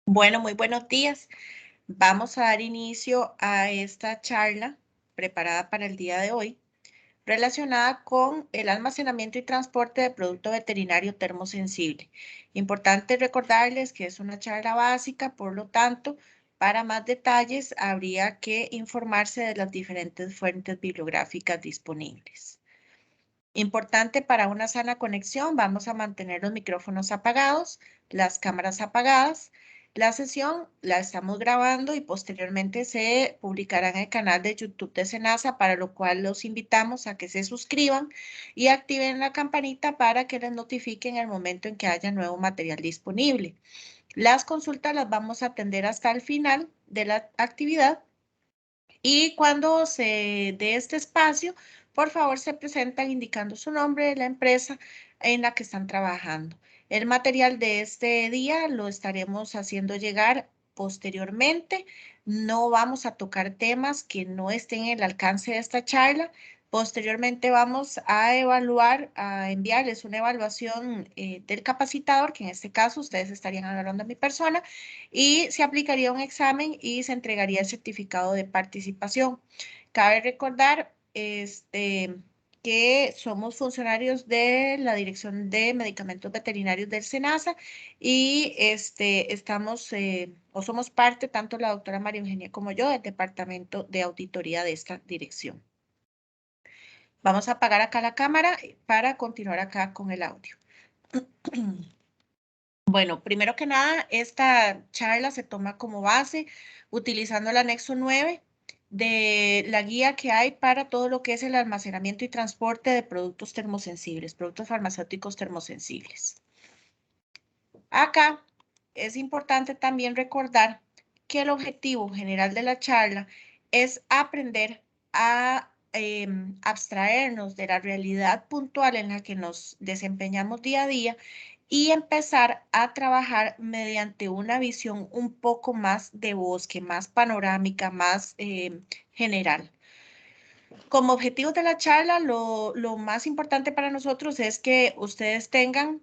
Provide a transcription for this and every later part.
Bueno, muy buenos días. Vamos a dar inicio a esta charla preparada para el día de hoy, relacionada con el almacenamiento y transporte de producto veterinario termosensible. Importante recordarles que es una charla básica, por lo tanto, para más detalles habría que informarse de las diferentes fuentes bibliográficas disponibles. Importante para una sana conexión, vamos a mantener los micrófonos apagados, las cámaras apagadas. La sesión la estamos grabando y posteriormente se publicará en el canal de YouTube de Senasa, para lo cual los invitamos a que se suscriban y activen la campanita para que les notifiquen el momento en que haya nuevo material disponible. Las consultas las vamos a atender hasta el final de la actividad y cuando se dé este espacio, por favor se presentan indicando su nombre, la empresa en la que están trabajando. El material de este día lo estaremos haciendo llegar posteriormente. No vamos a tocar temas que no estén en el alcance de esta charla. Posteriormente vamos a evaluar, a enviarles una evaluación del capacitador, que en este caso ustedes estarían hablando a mi persona, y se aplicaría un examen y se entregaría el certificado de participación. Cabe recordar que somos funcionarios de la Dirección de Medicamentos Veterinarios del SENASA y estamos o somos parte, tanto la doctora María Eugenia como yo, del Departamento de Auditoría de esta dirección. Vamos a apagar acá la cámara para continuar acá con el audio. Bueno, primero que nada, esta charla se toma como base utilizando el anexo 9 de la guía que hay para todo lo que es el almacenamiento y transporte de productos termosensibles, productos farmacéuticos termosensibles. Acá es importante también recordar que el objetivo general de la charla es aprender a abstraernos de la realidad puntual en la que nos desempeñamos día a día y empezar a trabajar mediante una visión un poco más de bosque, más panorámica, más general. Como objetivo de la charla, lo más importante para nosotros es que ustedes tengan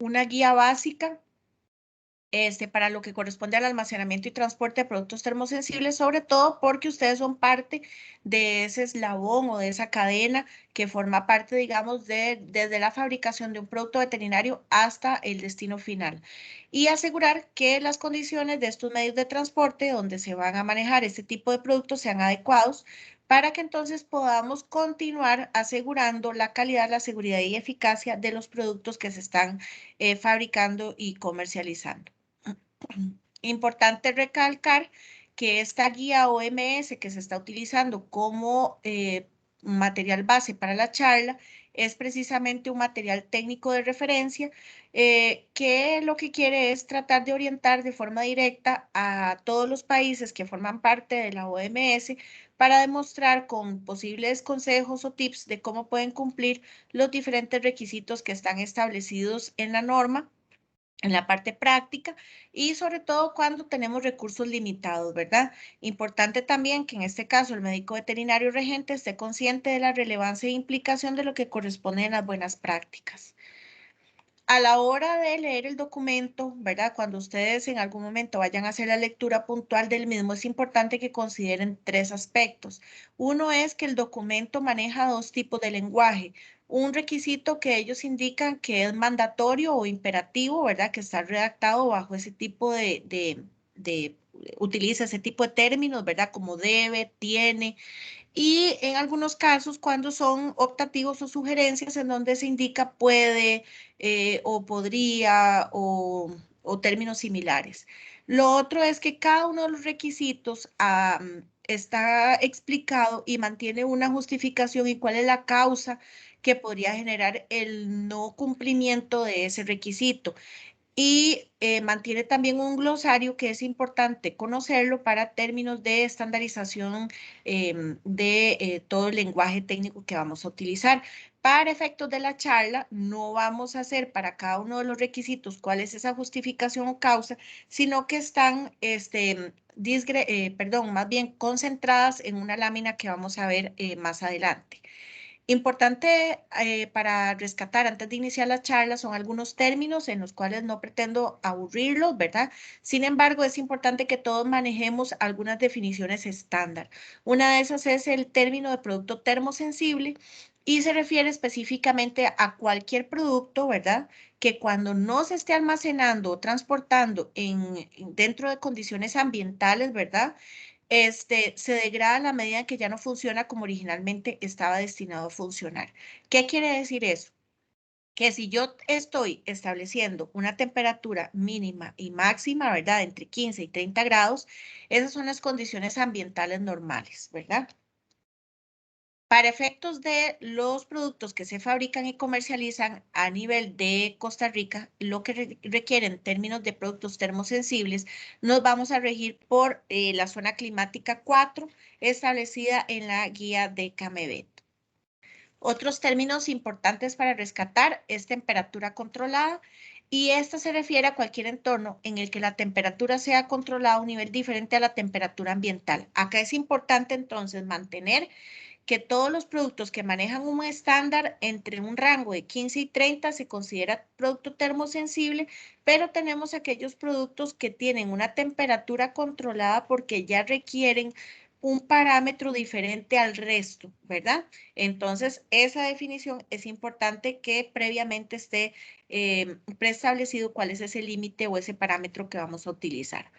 una guía básica para lo que corresponde al almacenamiento y transporte de productos termosensibles, sobre todo porque ustedes son parte de ese eslabón o de esa cadena que forma parte, digamos, desde la fabricación de un producto veterinario hasta el destino final. Y asegurar que las condiciones de estos medios de transporte donde se van a manejar este tipo de productos sean adecuados para que entonces podamos continuar asegurando la calidad, la seguridad y eficacia de los productos que se están fabricando y comercializando. Importante recalcar que esta guía OMS que se está utilizando como material base para la charla es precisamente un material técnico de referencia que lo que quiere es tratar de orientar de forma directa a todos los países que forman parte de la OMS para demostrar con posibles consejos o tips de cómo pueden cumplir los diferentes requisitos que están establecidos en la norma en la parte práctica y sobre todo cuando tenemos recursos limitados, ¿verdad? Importante también que en este caso el médico veterinario regente esté consciente de la relevancia e implicación de lo que corresponde en las buenas prácticas. A la hora de leer el documento, ¿verdad? Cuando ustedes en algún momento vayan a hacer la lectura puntual del mismo, es importante que consideren tres aspectos. Uno es que el documento maneja dos tipos de lenguaje. Un requisito que ellos indican que es mandatorio o imperativo, ¿verdad? Que está redactado bajo ese tipo utiliza ese tipo de términos, ¿verdad? Como debe, tiene, y en algunos casos cuando son optativos o sugerencias en donde se indica puede o podría o términos similares. Lo otro es que cada uno de los requisitos está explicado y mantiene una justificación y cuál es la causa que podría generar el no cumplimiento de ese requisito y mantiene también un glosario que es importante conocerlo para términos de estandarización de todo el lenguaje técnico que vamos a utilizar. Para efectos de la charla, no vamos a hacer para cada uno de los requisitos cuál es esa justificación o causa, sino que están, más bien concentradas en una lámina que vamos a ver más adelante. Importante para rescatar antes de iniciar la charla son algunos términos en los cuales no pretendo aburrirlos, ¿verdad? Sin embargo, es importante que todos manejemos algunas definiciones estándar. Una de esas es el término de producto termosensible y se refiere específicamente a cualquier producto, ¿verdad? Que cuando no se esté almacenando o transportando dentro de condiciones ambientales, ¿verdad? Se degrada a la medida en que ya no funciona como originalmente estaba destinado a funcionar. ¿Qué quiere decir eso? Que si yo estoy estableciendo una temperatura mínima y máxima, ¿verdad? Entre 15 y 30 grados, esas son las condiciones ambientales normales, ¿verdad? Para efectos de los productos que se fabrican y comercializan a nivel de Costa Rica, lo que requieren en términos de productos termosensibles, nos vamos a regir por la zona climática 4 establecida en la guía de CAMEVET. Otros términos importantes para rescatar es temperatura controlada y esta se refiere a cualquier entorno en el que la temperatura sea controlada a un nivel diferente a la temperatura ambiental. Acá es importante entonces mantener que todos los productos que manejan un estándar entre un rango de 15 y 30 se considera producto termosensible, pero tenemos aquellos productos que tienen una temperatura controlada porque ya requieren un parámetro diferente al resto, ¿verdad? Entonces, esa definición es importante que previamente esté preestablecido cuál es ese límite o ese parámetro que vamos a utilizar.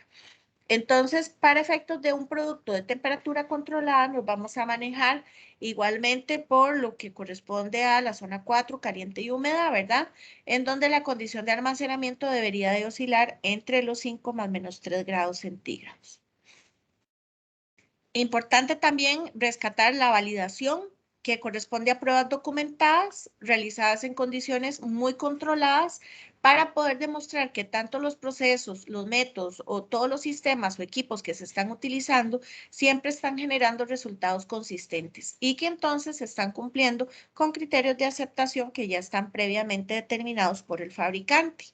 Entonces, para efectos de un producto de temperatura controlada, nos vamos a manejar igualmente por lo que corresponde a la zona 4, caliente y húmeda, ¿verdad? En donde la condición de almacenamiento debería de oscilar entre los 5 más menos 3 grados centígrados. Importante también rescatar la validación que corresponde a pruebas documentadas realizadas en condiciones muy controladas para poder demostrar que tanto los procesos, los métodos o todos los sistemas o equipos que se están utilizando siempre están generando resultados consistentes y que entonces se están cumpliendo con criterios de aceptación que ya están previamente determinados por el fabricante.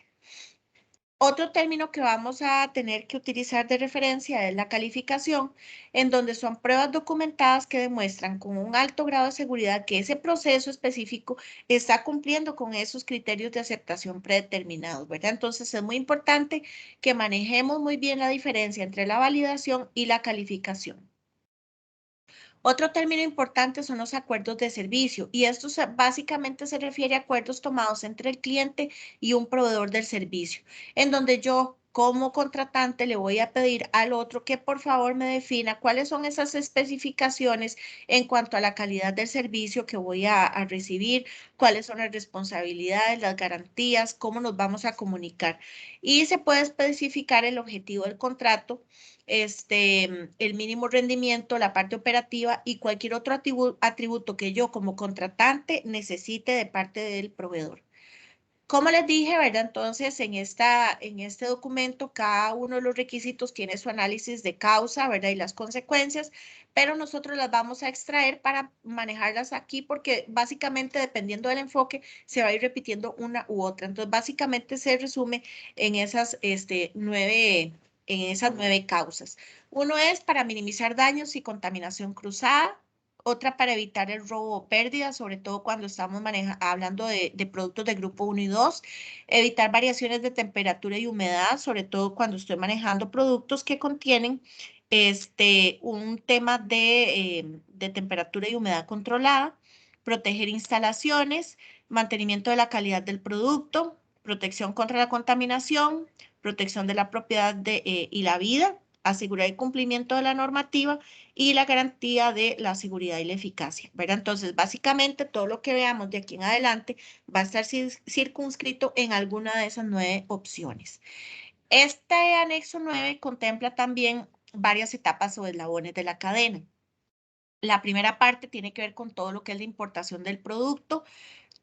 Otro término que vamos a tener que utilizar de referencia es la calificación, en donde son pruebas documentadas que demuestran con un alto grado de seguridad que ese proceso específico está cumpliendo con esos criterios de aceptación predeterminados, ¿verdad? Entonces es muy importante que manejemos muy bien la diferencia entre la validación y la calificación. Otro término importante son los acuerdos de servicio y esto básicamente se refiere a acuerdos tomados entre el cliente y un proveedor del servicio, en donde yo como contratante le voy a pedir al otro que por favor me defina cuáles son esas especificaciones en cuanto a la calidad del servicio que voy a recibir, cuáles son las responsabilidades, las garantías, cómo nos vamos a comunicar. Y se puede especificar el objetivo del contrato, el mínimo rendimiento, la parte operativa y cualquier otro atributo que yo como contratante necesite de parte del proveedor. Como les dije, ¿verdad? Entonces, en este documento, cada uno de los requisitos tiene su análisis de causa, ¿verdad? Y las consecuencias, pero nosotros las vamos a extraer para manejarlas aquí porque básicamente, dependiendo del enfoque, se va a ir repitiendo una u otra. Entonces, básicamente se resume en esas nueve causas. Uno es para minimizar daños y contaminación cruzada. Otra para evitar el robo o pérdida, sobre todo cuando estamos hablando de productos de grupo 1 y 2. Evitar variaciones de temperatura y humedad, sobre todo cuando estoy manejando productos que contienen un tema de temperatura y humedad controlada. Proteger instalaciones, mantenimiento de la calidad del producto, protección contra la contaminación, protección de la propiedad y la vida, asegurar el cumplimiento de la normativa y la garantía de la seguridad y la eficacia, ¿verdad? Entonces, básicamente todo lo que veamos de aquí en adelante va a estar circunscrito en alguna de esas 9 opciones. Este anexo 9 contempla también varias etapas o eslabones de la cadena. La primera parte tiene que ver con todo lo que es la importación del producto,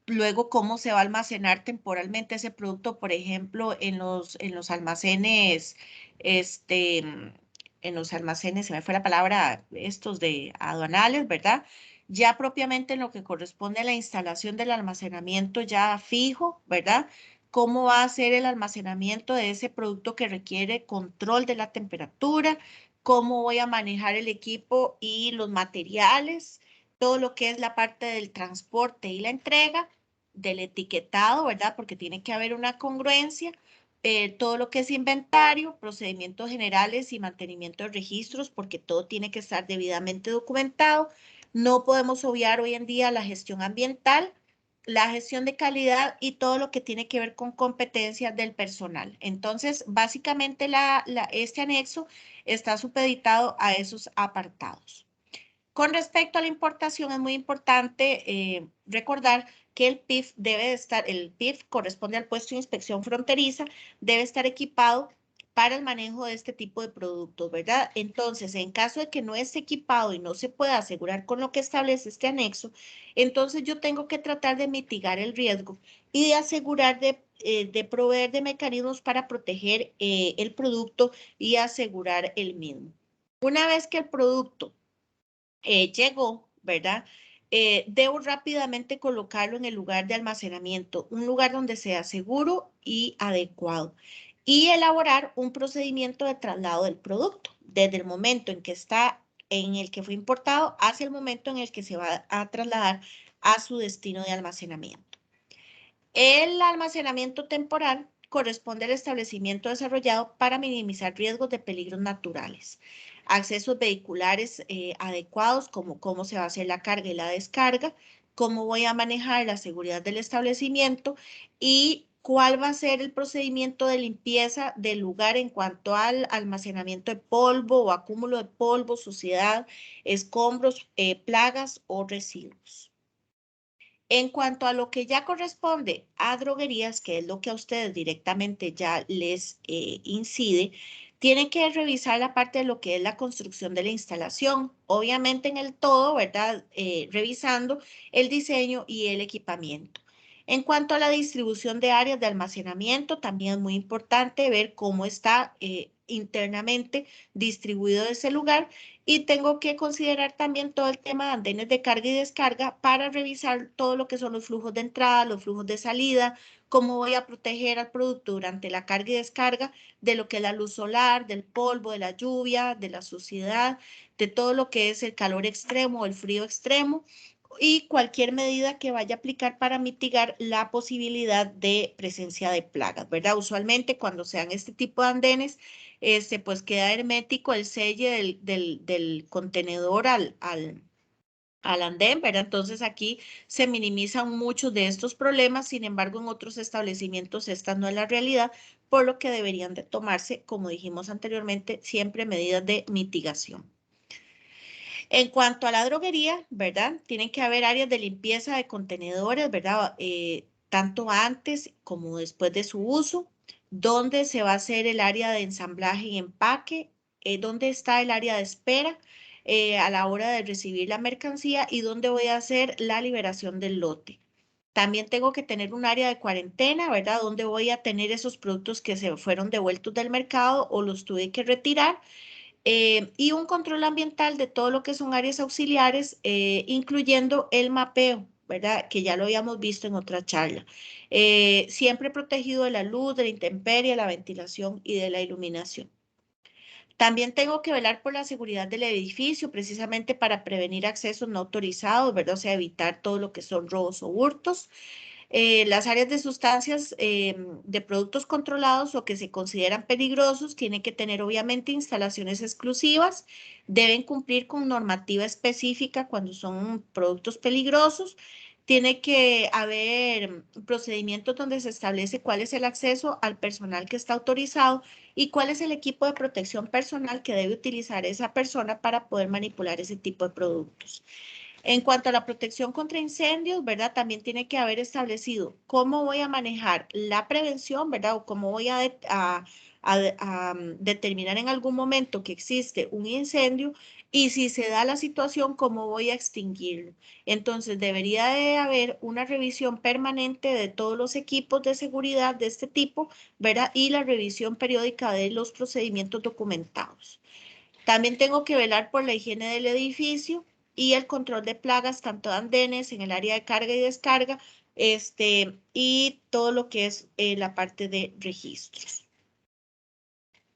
luego cómo se va a almacenar temporalmente ese producto, por ejemplo, en los almacenes, este, en los almacenes, se me fue la palabra, estos de aduanales, ¿verdad? Ya propiamente en lo que corresponde a la instalación del almacenamiento ya fijo, ¿verdad? ¿Cómo va a ser el almacenamiento de ese producto que requiere control de la temperatura? ¿Cómo voy a manejar el equipo y los materiales? todo lo que es la parte del transporte y la entrega, del etiquetado, ¿verdad? Porque tiene que haber una congruencia, todo lo que es inventario, procedimientos generales y mantenimiento de registros, porque todo tiene que estar debidamente documentado. No podemos obviar hoy en día la gestión ambiental, la gestión de calidad y todo lo que tiene que ver con competencias del personal. Entonces, básicamente este anexo está supeditado a esos apartados. Con respecto a la importación, es muy importante recordar que el PIF corresponde al puesto de inspección fronteriza, debe estar equipado para el manejo de este tipo de productos, ¿verdad? Entonces, en caso de que no esté equipado y no se pueda asegurar con lo que establece este anexo, entonces yo tengo que tratar de mitigar el riesgo y de asegurar de proveer de mecanismos para proteger el producto y asegurar el mismo. Una vez que el producto llegó, ¿verdad? Debo rápidamente colocarlo en el lugar de almacenamiento, un lugar donde sea seguro y adecuado, y elaborar un procedimiento de traslado del producto, desde el momento en que está, en el que fue importado, hacia el momento en el que se va a trasladar a su destino de almacenamiento. El almacenamiento temporal corresponde al establecimiento desarrollado para minimizar riesgos de peligros naturales. Accesos vehiculares adecuados, como cómo se va a hacer la carga y la descarga, cómo voy a manejar la seguridad del establecimiento y cuál va a ser el procedimiento de limpieza del lugar en cuanto al almacenamiento de polvo o acúmulo de polvo, suciedad, escombros, plagas o residuos. En cuanto a lo que ya corresponde a droguerías, que es lo que a ustedes directamente ya les incide, tienen que revisar la parte de lo que es la construcción de la instalación, obviamente en el todo, ¿verdad? Revisando el diseño y el equipamiento. En cuanto a la distribución de áreas de almacenamiento, también es muy importante ver cómo está internamente distribuido ese lugar y tengo que considerar también todo el tema de andenes de carga y descarga para revisar todo lo que son los flujos de entrada, los flujos de salida, cómo voy a proteger al producto durante la carga y descarga de lo que es la luz solar, del polvo, de la lluvia, de la suciedad, de todo lo que es el calor extremo o el frío extremo y cualquier medida que vaya a aplicar para mitigar la posibilidad de presencia de plagas, ¿verdad? Usualmente cuando sean este tipo de andenes, pues queda hermético el sello del contenedor al andén, ¿verdad? Entonces aquí se minimizan muchos de estos problemas, sin embargo en otros establecimientos esta no es la realidad, por lo que deberían de tomarse, como dijimos anteriormente, siempre medidas de mitigación. En cuanto a la droguería, ¿verdad? Tienen que haber áreas de limpieza de contenedores, ¿verdad? Tanto antes como después de su uso, donde se va a hacer el área de ensamblaje y empaque, donde está el área de espera a la hora de recibir la mercancía y donde voy a hacer la liberación del lote. También tengo que tener un área de cuarentena, ¿verdad? Donde voy a tener esos productos que se fueron devueltos del mercado o los tuve que retirar y un control ambiental de todo lo que son áreas auxiliares, incluyendo el mapeo, ¿verdad? Que ya lo habíamos visto en otra charla. Siempre protegido de la luz, de la intemperie, de la ventilación y de la iluminación. También tengo que velar por la seguridad del edificio, precisamente para prevenir accesos no autorizados, ¿verdad? O sea, evitar todo lo que son robos o hurtos. Las áreas de sustancias de productos controlados o que se consideran peligrosos tienen que tener obviamente instalaciones exclusivas, deben cumplir con normativa específica cuando son productos peligrosos. Tiene que haber procedimientos donde se establece cuál es el acceso al personal que está autorizado y cuál es el equipo de protección personal que debe utilizar esa persona para poder manipular ese tipo de productos. En cuanto a la protección contra incendios, ¿verdad? También tiene que haber establecido cómo voy a manejar la prevención, ¿verdad? O cómo voy a determinar en algún momento que existe un incendio y si se da la situación, cómo voy a extinguirlo. Entonces, debería de haber una revisión permanente de todos los equipos de seguridad de este tipo, ¿verdad? Y la revisión periódica de los procedimientos documentados. También tengo que velar por la higiene del edificio y el control de plagas, tanto de andenes, en el área de carga y descarga, y todo lo que es la parte de registros.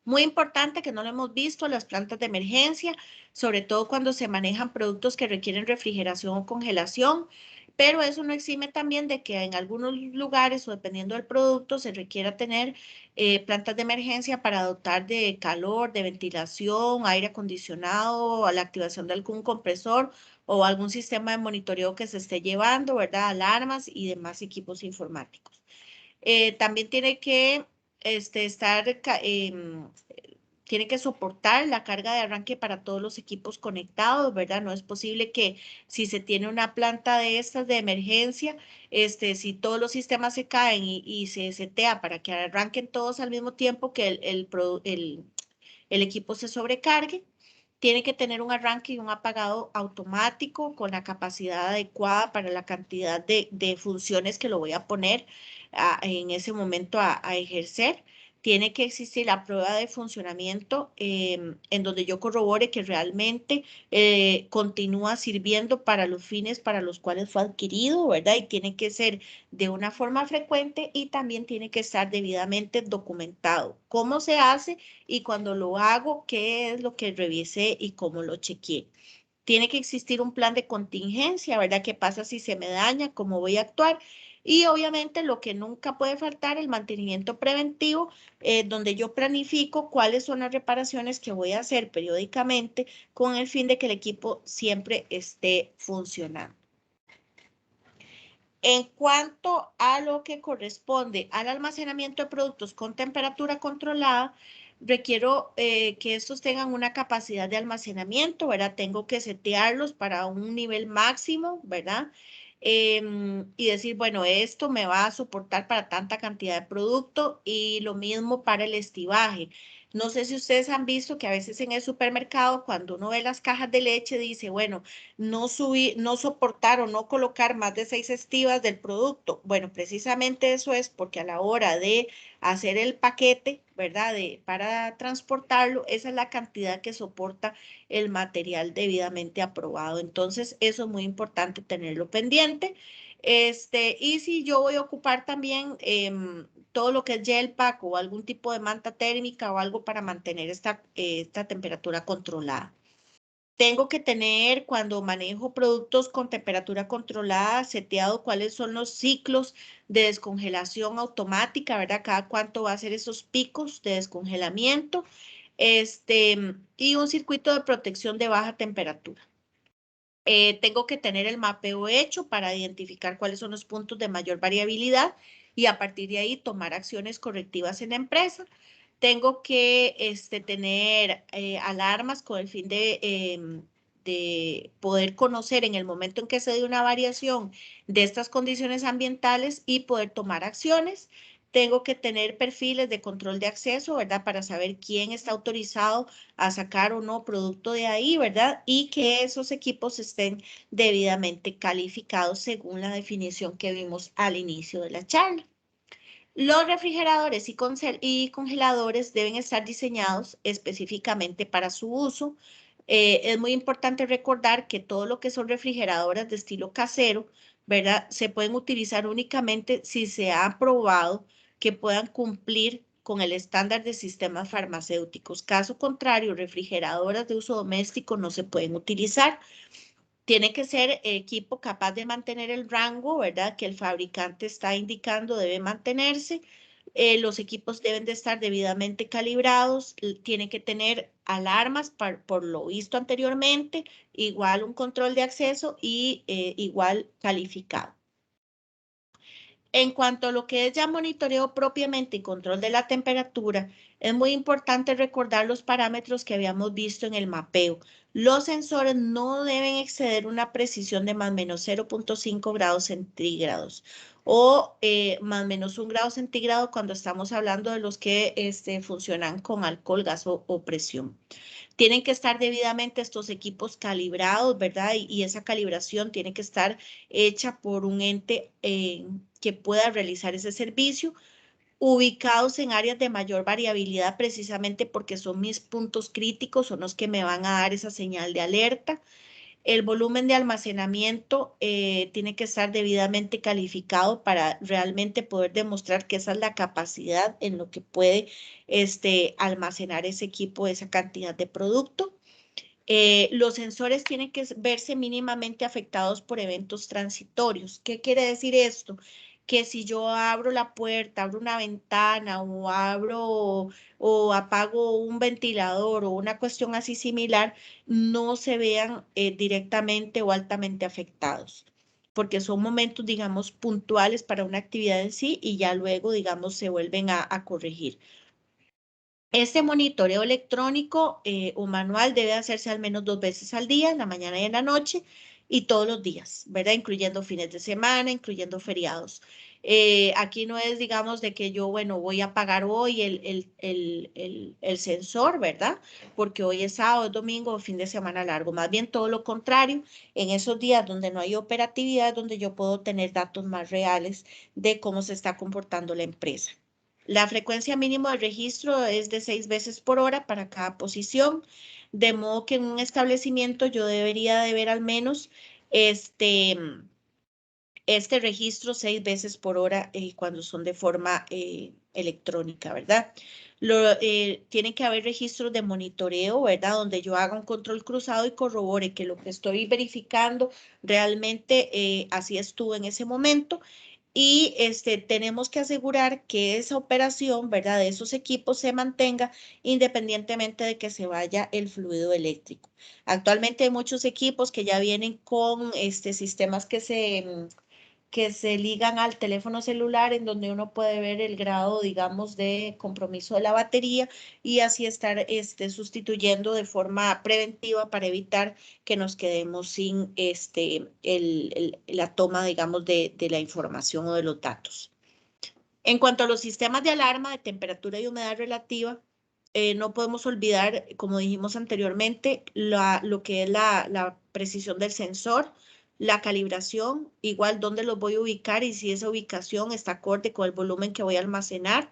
Muy importante que no lo hemos visto, las plantas de emergencia, sobre todo cuando se manejan productos que requieren refrigeración o congelación, pero eso no exime también de que en algunos lugares o dependiendo del producto se requiera tener plantas de emergencia para dotar de calor, de ventilación, aire acondicionado, a la activación de algún compresor o algún sistema de monitoreo que se esté llevando, ¿verdad? Alarmas y demás equipos informáticos. También tiene que tiene que soportar la carga de arranque para todos los equipos conectados, ¿verdad? No es posible que si se tiene una planta de estas de emergencia, si todos los sistemas se caen y se setea para que arranquen todos al mismo tiempo que el equipo se sobrecargue. Tiene que tener un arranque y un apagado automático con la capacidad adecuada para la cantidad de funciones que lo voy a poner en ese momento a ejercer. Tiene que existir la prueba de funcionamiento en donde yo corrobore que realmente continúa sirviendo para los fines para los cuales fue adquirido, ¿verdad? Y tiene que ser de una forma frecuente y también tiene que estar debidamente documentado. ¿Cómo se hace? Y cuando lo hago, qué es lo que revisé y cómo lo chequeé. Tiene que existir un plan de contingencia, ¿verdad? ¿Qué pasa si se me daña? ¿Cómo voy a actuar? Y obviamente lo que nunca puede faltar, el mantenimiento preventivo, donde yo planifico cuáles son las reparaciones que voy a hacer periódicamente con el fin de que el equipo siempre esté funcionando. En cuanto a lo que corresponde al almacenamiento de productos con temperatura controlada, requiero que estos tengan una capacidad de almacenamiento, ¿verdad? Tengo que setearlos para un nivel máximo, ¿verdad? Y decir, bueno, esto me va a soportar para tanta cantidad de producto y lo mismo para el estibaje. No sé si ustedes han visto que a veces en el supermercado, cuando uno ve las cajas de leche, dice, bueno, no subir, no soportar o no colocar más de 6 estivas del producto. Bueno, precisamente eso es porque a la hora de hacer el paquete, ¿verdad? Para transportarlo, esa es la cantidad que soporta el material debidamente aprobado. Entonces, eso es muy importante tenerlo pendiente. Y si yo voy a ocupar también todo lo que es gel pack o algún tipo de manta térmica o algo para mantener esta temperatura controlada. Tengo que tener cuando manejo productos con temperatura controlada, seteado cuáles son los ciclos de descongelación automática, ¿verdad? Cada cuánto va a ser esos picos de descongelamiento, y un circuito de protección de baja temperatura. Tengo que tener el mapeo hecho para identificar cuáles son los puntos de mayor variabilidad y a partir de ahí tomar acciones correctivas en la empresa. Tengo que tener alarmas con el fin de poder conocer en el momento en que se dé una variación de estas condiciones ambientales y poder tomar acciones. Tengo que tener perfiles de control de acceso, ¿verdad? Para saber quién está autorizado a sacar o no producto de ahí, ¿verdad? Y que esos equipos estén debidamente calificados según la definición que vimos al inicio de la charla. Los refrigeradores y congeladores deben estar diseñados específicamente para su uso. Es muy importante recordar que todo lo que son refrigeradoras de estilo casero, ¿verdad? Se pueden utilizar únicamente si se ha probado que puedan cumplir con el estándar de sistemas farmacéuticos. Caso contrario, refrigeradoras de uso doméstico no se pueden utilizar. Tiene que ser equipo capaz de mantener el rango, ¿verdad? Que el fabricante está indicando debe mantenerse. Los equipos deben de estar debidamente calibrados, tienen que tener alarmas por lo visto anteriormente, igual un control de acceso y igual calificado. En cuanto a lo que es ya monitoreo propiamente y control de la temperatura, es muy importante recordar los parámetros que habíamos visto en el mapeo. Los sensores no deben exceder una precisión de más o menos 0.5 grados centígrados o más o menos 1 grado centígrado cuando estamos hablando de los que funcionan con alcohol, gas o presión. Tienen que estar debidamente estos equipos calibrados, ¿verdad? Y esa calibración tiene que estar hecha por un ente que pueda realizar ese servicio, ubicados en áreas de mayor variabilidad precisamente porque son mis puntos críticos, son los que me van a dar esa señal de alerta. El volumen de almacenamiento tiene que estar debidamente calificado para realmente poder demostrar que esa es la capacidad en lo que puede almacenar ese equipo, esa cantidad de producto. Los sensores tienen que verse mínimamente afectados por eventos transitorios. ¿Qué quiere decir esto? Que si yo abro la puerta, abro una ventana o abro o apago un ventilador o una cuestión así similar, no se vean directamente o altamente afectados, porque son momentos, digamos, puntuales para una actividad en sí y ya luego, digamos, se vuelven a corregir. Este monitoreo electrónico o manual debe hacerse al menos 2 veces al día, en la mañana y en la noche, y todos los días, ¿verdad? Incluyendo fines de semana, incluyendo feriados. Aquí no es, digamos, de que yo, bueno, voy a pagar hoy el sensor, ¿verdad? Porque hoy es sábado, es domingo o fin de semana largo. Más bien todo lo contrario, en esos días donde no hay operatividad, donde yo puedo tener datos más reales de cómo se está comportando la empresa. La frecuencia mínima de registro es de 6 veces por hora para cada posición, de modo que en un establecimiento yo debería de ver al menos este, este registro 6 veces por hora cuando son de forma electrónica, ¿verdad? Tiene que haber registros de monitoreo, ¿verdad? Donde yo haga un control cruzado y corrobore que lo que estoy verificando realmente así estuvo en ese momento. Y tenemos que asegurar que esa operación, ¿verdad? De esos equipos se mantenga independientemente de que se vaya el fluido eléctrico. Actualmente hay muchos equipos que ya vienen con sistemas que se ligan al teléfono celular en donde uno puede ver el grado, digamos, de compromiso de la batería y así estar sustituyendo de forma preventiva para evitar que nos quedemos sin la toma, digamos, de la información o de los datos. En cuanto a los sistemas de alarma de temperatura y humedad relativa, no podemos olvidar, como dijimos anteriormente, lo que es la precisión del sensor, la calibración, igual dónde los voy a ubicar y si esa ubicación está acorde con el volumen que voy a almacenar,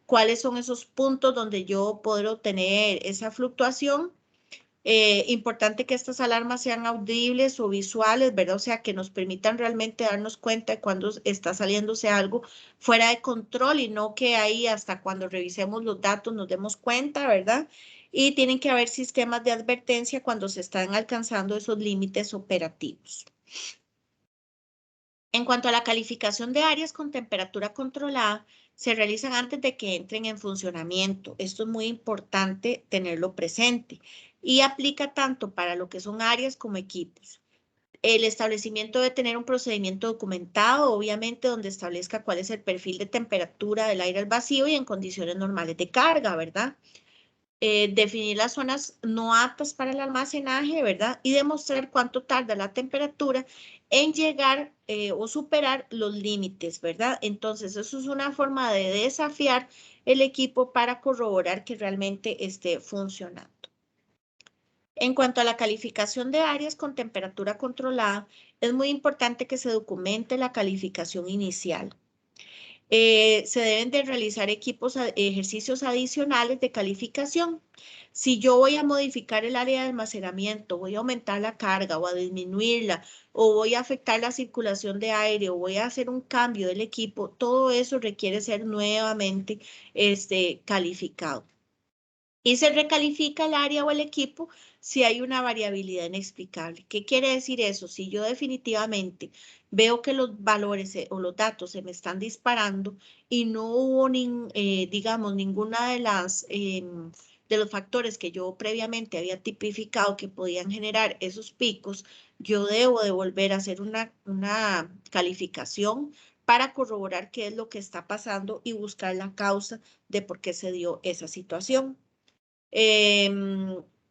cuáles son esos puntos donde yo puedo obtener esa fluctuación. Importante que estas alarmas sean audibles o visuales, ¿verdad? O sea, que nos permitan realmente darnos cuenta de cuando está saliéndose algo fuera de control y no que ahí hasta cuando revisemos los datos nos demos cuenta, ¿verdad? Y tienen que haber sistemas de advertencia cuando se están alcanzando esos límites operativos. En cuanto a la calificación de áreas con temperatura controlada, se realizan antes de que entren en funcionamiento. Esto es muy importante tenerlo presente y aplica tanto para lo que son áreas como equipos. El establecimiento debe tener un procedimiento documentado, obviamente, donde establezca cuál es el perfil de temperatura del aire al vacío y en condiciones normales de carga, ¿verdad? Definir las zonas no aptas para el almacenaje, ¿verdad? Y demostrar cuánto tarda la temperatura en llegar o superar los límites, ¿verdad? Entonces, eso es una forma de desafiar el equipo para corroborar que realmente esté funcionando. En cuanto a la calificación de áreas con temperatura controlada, es muy importante que se documente la calificación inicial. Se deben de realizar ejercicios adicionales de calificación. Si yo voy a modificar el área de almacenamiento, voy a aumentar la carga o a disminuirla, o voy a afectar la circulación de aire, o voy a hacer un cambio del equipo, todo eso requiere ser nuevamente calificado. Y se recalifica el área o el equipo si hay una variabilidad inexplicable. ¿Qué quiere decir eso? Si yo definitivamente veo que los valores o los datos se me están disparando y no hubo, digamos, ninguna de los factores que yo previamente había tipificado que podían generar esos picos, yo debo de volver a hacer una calificación para corroborar qué es lo que está pasando y buscar la causa de por qué se dio esa situación.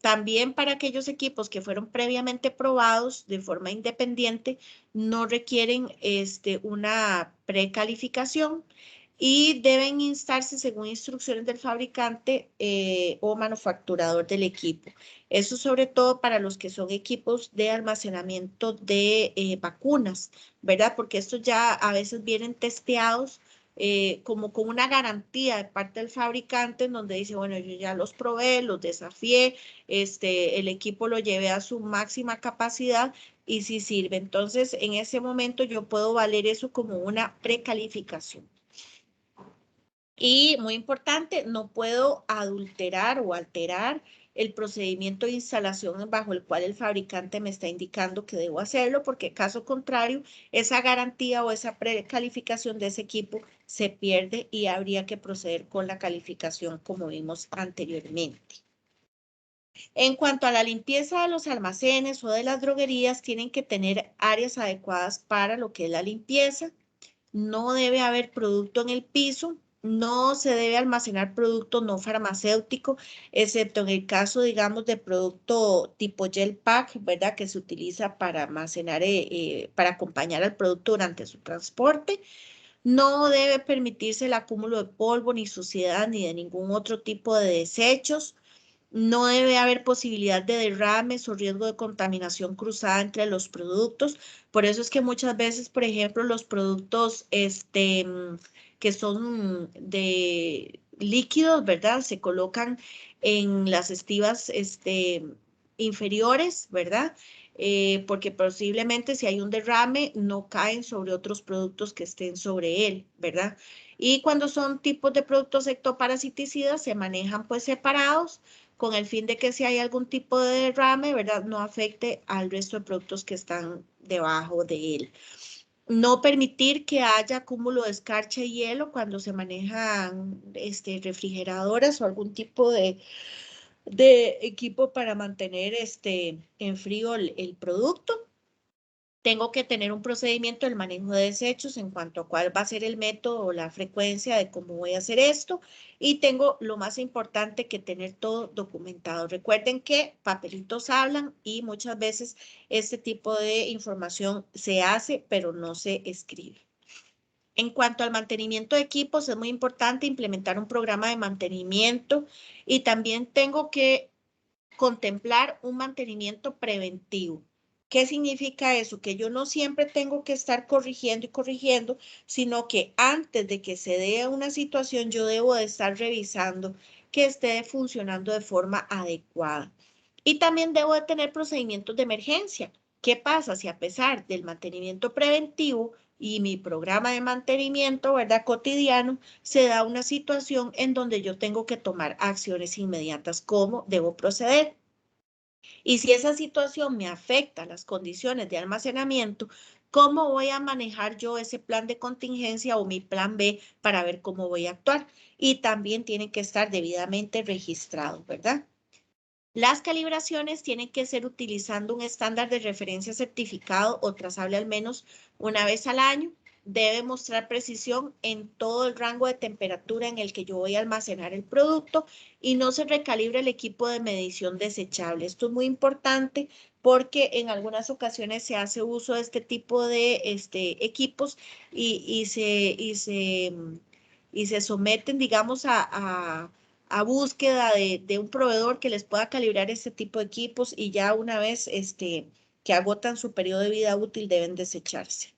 También para aquellos equipos que fueron previamente probados de forma independiente, no requieren una precalificación y deben instarse según instrucciones del fabricante o manufacturador del equipo. Eso sobre todo para los que son equipos de almacenamiento de vacunas, ¿verdad? Porque estos ya a veces vienen testeados como con una garantía de parte del fabricante en donde dice, bueno, yo ya los probé, los desafié, el equipo lo llevé a su máxima capacidad y si sirve. Entonces, en ese momento yo puedo valer eso como una precalificación. Y muy importante, no puedo adulterar o alterar el procedimiento de instalación bajo el cual el fabricante me está indicando que debo hacerlo, porque caso contrario, esa garantía o esa precalificación de ese equipo se pierde y habría que proceder con la calificación como vimos anteriormente. En cuanto a la limpieza de los almacenes o de las droguerías, tienen que tener áreas adecuadas para lo que es la limpieza. No debe haber producto en el piso, no se debe almacenar producto no farmacéutico, excepto en el caso, digamos, de producto tipo gel pack, ¿verdad? Que se utiliza para almacenar, para acompañar al producto durante su transporte. No debe permitirse el acúmulo de polvo, ni suciedad, ni de ningún otro tipo de desechos. No debe haber posibilidad de derrames o riesgo de contaminación cruzada entre los productos. Por eso es que muchas veces, por ejemplo, los productos que son de líquidos, ¿verdad? Se colocan en las estivas inferiores, ¿verdad? Porque posiblemente si hay un derrame no caen sobre otros productos que estén sobre él, ¿verdad? Y cuando son tipos de productos ectoparasiticidas se manejan pues separados con el fin de que si hay algún tipo de derrame, ¿verdad? No afecte al resto de productos que están debajo de él. No permitir que haya acúmulo de escarcha y hielo cuando se manejan refrigeradoras o algún tipo de equipo para mantener en frío el producto. Tengo que tener un procedimiento del manejo de desechos en cuanto a cuál va a ser el método o la frecuencia de cómo voy a hacer esto. Y tengo lo más importante que tener todo documentado. Recuerden que papelitos hablan y muchas veces este tipo de información se hace, pero no se escribe. En cuanto al mantenimiento de equipos, es muy importante implementar un programa de mantenimiento y también tengo que contemplar un mantenimiento preventivo. ¿Qué significa eso? Que yo no siempre tengo que estar corrigiendo y corrigiendo, sino que antes de que se dé una situación, yo debo de estar revisando que esté funcionando de forma adecuada. Y también debo de tener procedimientos de emergencia. ¿Qué pasa si a pesar del mantenimiento preventivo y mi programa de mantenimiento, ¿verdad? Cotidiano, se da una situación en donde yo tengo que tomar acciones inmediatas? ¿Cómo debo proceder? Y si esa situación me afecta las condiciones de almacenamiento, ¿cómo voy a manejar yo ese plan de contingencia o mi plan B para ver cómo voy a actuar? Y también tienen que estar debidamente registrados, ¿verdad? Las calibraciones tienen que ser utilizando un estándar de referencia certificado o trazable al menos una vez al año. Debe mostrar precisión en todo el rango de temperatura en el que yo voy a almacenar el producto y no se recalibra el equipo de medición desechable. Esto es muy importante porque en algunas ocasiones se hace uso de este tipo de equipos y se someten, digamos, a búsqueda de un proveedor que les pueda calibrar este tipo de equipos y ya una vez que agotan su periodo de vida útil deben desecharse.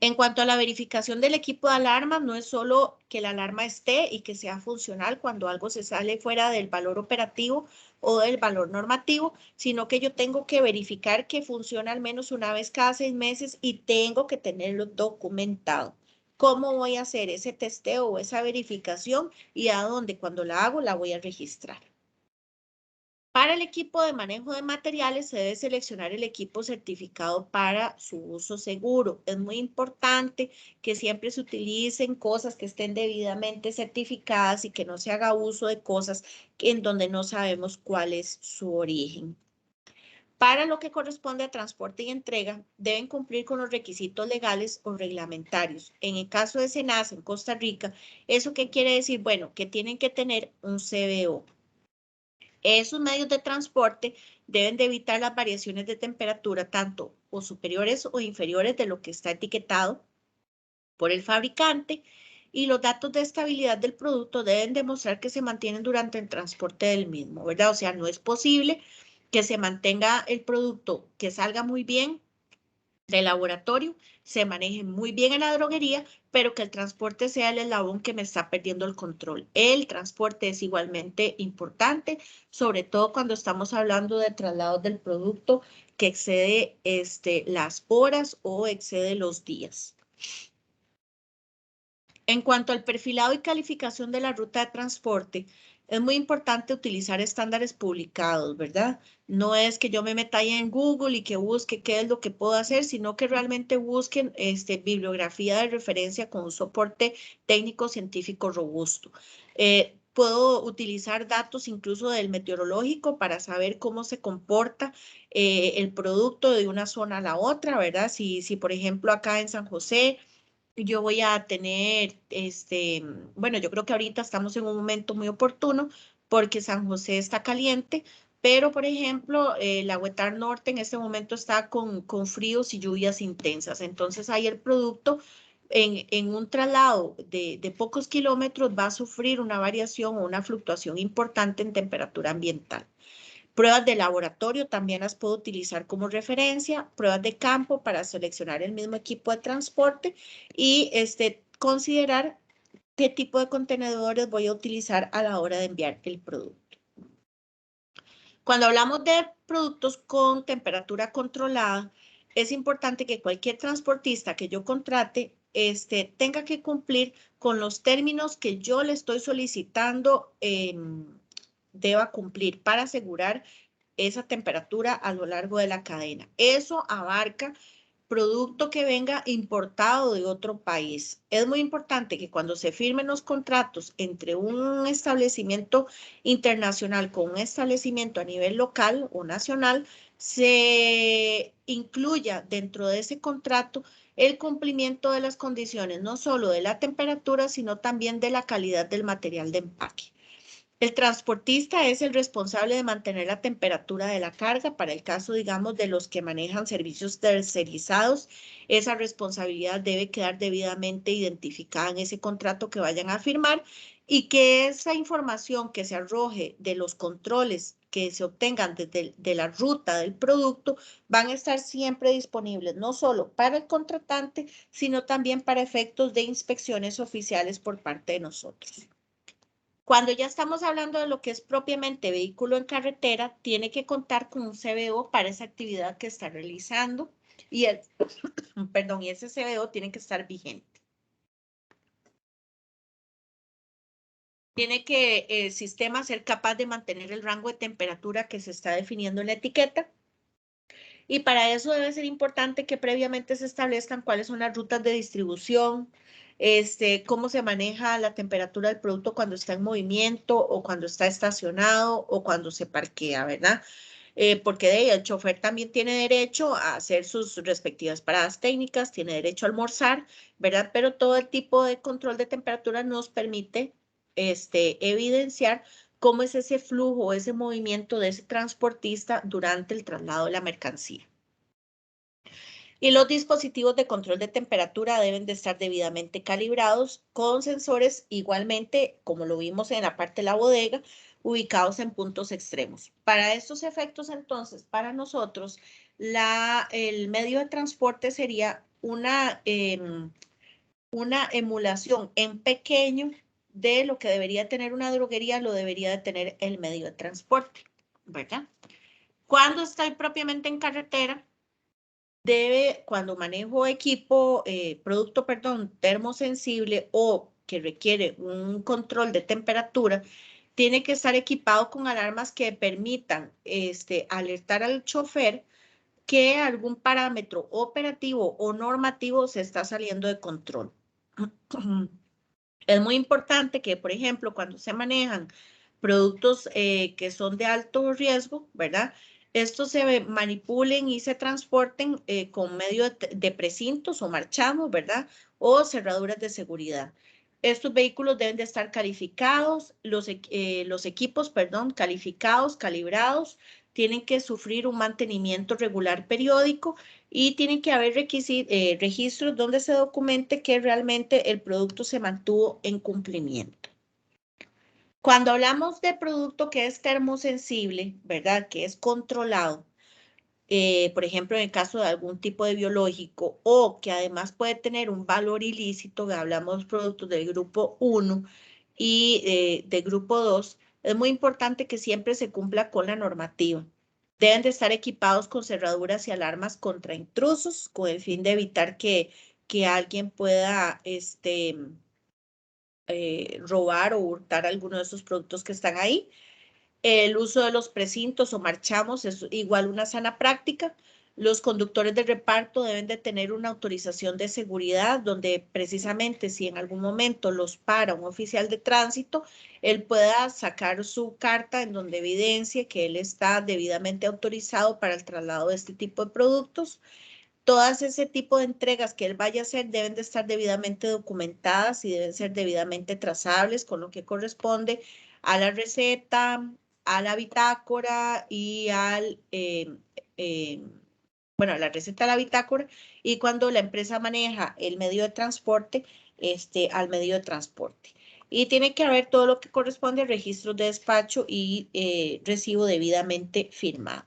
En cuanto a la verificación del equipo de alarma, no es solo que la alarma esté y que sea funcional cuando algo se sale fuera del valor operativo o del valor normativo, sino que yo tengo que verificar que funciona al menos una vez cada 6 meses y tengo que tenerlo documentado. ¿Cómo voy a hacer ese testeo o esa verificación y a dónde cuando la hago la voy a registrar? Para el equipo de manejo de materiales se debe seleccionar el equipo certificado para su uso seguro. Es muy importante que siempre se utilicen cosas que estén debidamente certificadas y que no se haga uso de cosas en donde no sabemos cuál es su origen. Para lo que corresponde a transporte y entrega, deben cumplir con los requisitos legales o reglamentarios. En el caso de SENASA en Costa Rica, ¿eso qué quiere decir? Bueno, que tienen que tener un CBO. Esos medios de transporte deben de evitar las variaciones de temperatura tanto o superiores o inferiores de lo que está etiquetado por el fabricante y los datos de estabilidad del producto deben demostrar que se mantienen durante el transporte del mismo, ¿verdad? O sea, no es posible que se mantenga el producto, que salga muy bien de laboratorio se maneje muy bien en la droguería, pero que el transporte sea el eslabón que me está perdiendo el control. El transporte es igualmente importante, sobre todo cuando estamos hablando de traslados del producto que excede las horas o excede los días. En cuanto al perfilado y calificación de la ruta de transporte, es muy importante utilizar estándares publicados, ¿verdad? No es que yo me meta ahí en Google y que busque qué es lo que puedo hacer, sino que realmente busquen bibliografía de referencia con un soporte técnico científico robusto. Puedo utilizar datos incluso del meteorológico para saber cómo se comporta el producto de una zona a la otra, ¿verdad? Si por ejemplo acá en San José yo voy a tener, bueno, yo creo que ahorita estamos en un momento muy oportuno porque San José está caliente, pero por ejemplo, la Huetar Norte en este momento está con fríos y lluvias intensas. Entonces ahí el producto en un traslado de pocos kilómetros va a sufrir una variación o una fluctuación importante en temperatura ambiental. Pruebas de laboratorio también las puedo utilizar como referencia, pruebas de campo para seleccionar el mismo equipo de transporte y considerar qué tipo de contenedores voy a utilizar a la hora de enviar el producto. Cuando hablamos de productos con temperatura controlada, es importante que cualquier transportista que yo contrate tenga que cumplir con los términos que yo le estoy solicitando deba cumplir para asegurar esa temperatura a lo largo de la cadena. Eso abarca producto que venga importado de otro país. Es muy importante que cuando se firmen los contratos entre un establecimiento internacional con un establecimiento a nivel local o nacional, se incluya dentro de ese contrato el cumplimiento de las condiciones, no solo de la temperatura, sino también de la calidad del material de empaque. El transportista es el responsable de mantener la temperatura de la carga. Para el caso, digamos, de los que manejan servicios tercerizados, esa responsabilidad debe quedar debidamente identificada en ese contrato que vayan a firmar y que esa información que se arroje de los controles que se obtengan desde de la ruta del producto van a estar siempre disponibles, no solo para el contratante, sino también para efectos de inspecciones oficiales por parte de nosotros. Cuando ya estamos hablando de lo que es propiamente vehículo en carretera, tiene que contar con un CBO para esa actividad que está realizando y perdón, y ese CBO tiene que estar vigente. Tiene que el sistema ser capaz de mantener el rango de temperatura que se está definiendo en la etiqueta. Y para eso debe ser importante que previamente se establezcan cuáles son las rutas de distribución, cómo se maneja la temperatura del producto cuando está en movimiento o cuando está estacionado o cuando se parquea, ¿verdad? Porque de ahí el chofer también tiene derecho a hacer sus respectivas paradas técnicas, tiene derecho a almorzar, ¿verdad? Pero todo el tipo de control de temperatura nos permite evidenciar cómo es ese flujo, ese movimiento de ese transportista durante el traslado de la mercancía. Y los dispositivos de control de temperatura deben de estar debidamente calibrados con sensores igualmente, como lo vimos en la parte de la bodega, ubicados en puntos extremos. Para estos efectos, entonces, para nosotros, el medio de transporte sería una emulación en pequeño de lo que debería tener una droguería, lo debería de tener el medio de transporte, ¿verdad? Cuando estoy propiamente en carretera, cuando manejo equipo, producto, perdón, termosensible o que requiere un control de temperatura, tiene que estar equipado con alarmas que permitan alertar al chofer que algún parámetro operativo o normativo se está saliendo de control. Es muy importante que, por ejemplo, cuando se manejan productos que son de alto riesgo, ¿verdad? Estos se manipulen y se transporten con medio de precintos o marchamos, ¿verdad? O cerraduras de seguridad. Estos vehículos deben de estar calificados, los equipos, perdón, calificados, calibrados, tienen que sufrir un mantenimiento regular periódico y tienen que haber registros donde se documente que realmente el producto se mantuvo en cumplimiento. Cuando hablamos de producto que es termosensible, ¿verdad? Que es controlado, por ejemplo, en el caso de algún tipo de biológico, o que además puede tener un valor ilícito, que hablamos productos del grupo 1 y del grupo 2, es muy importante que siempre se cumpla con la normativa. Deben de estar equipados con cerraduras y alarmas contra intrusos, con el fin de evitar que alguien pueda robar o hurtar alguno de esos productos que están ahí. El uso de los precintos o marchamos es igual una sana práctica. Los conductores de reparto deben de tener una autorización de seguridad donde precisamente si en algún momento los para un oficial de tránsito, él pueda sacar su carta en donde evidencie que él está debidamente autorizado para el traslado de este tipo de productos. Todas ese tipo de entregas que él vaya a hacer deben de estar debidamente documentadas y deben ser debidamente trazables con lo que corresponde a la receta, a la bitácora y bueno, a la receta, a la bitácora, y cuando la empresa maneja el medio de transporte, al medio de transporte. Y tiene que haber todo lo que corresponde a registros de despacho y recibo debidamente firmado.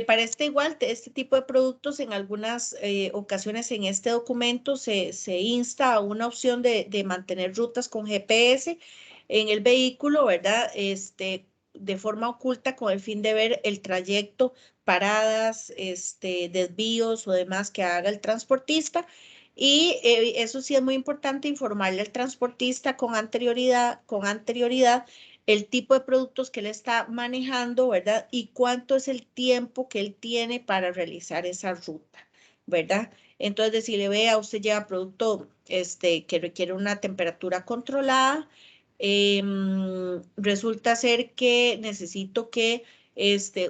Para este tipo de productos, en algunas ocasiones en este documento se insta a una opción de mantener rutas con GPS en el vehículo, ¿verdad? De forma oculta con el fin de ver el trayecto, paradas, desvíos o demás que haga el transportista. Y eso sí es muy importante informarle al transportista con anterioridad el tipo de productos que él está manejando, ¿verdad? Y cuánto es el tiempo que él tiene para realizar esa ruta, ¿verdad? Entonces, si le vea, usted lleva producto que requiere una temperatura controlada, resulta ser que necesito que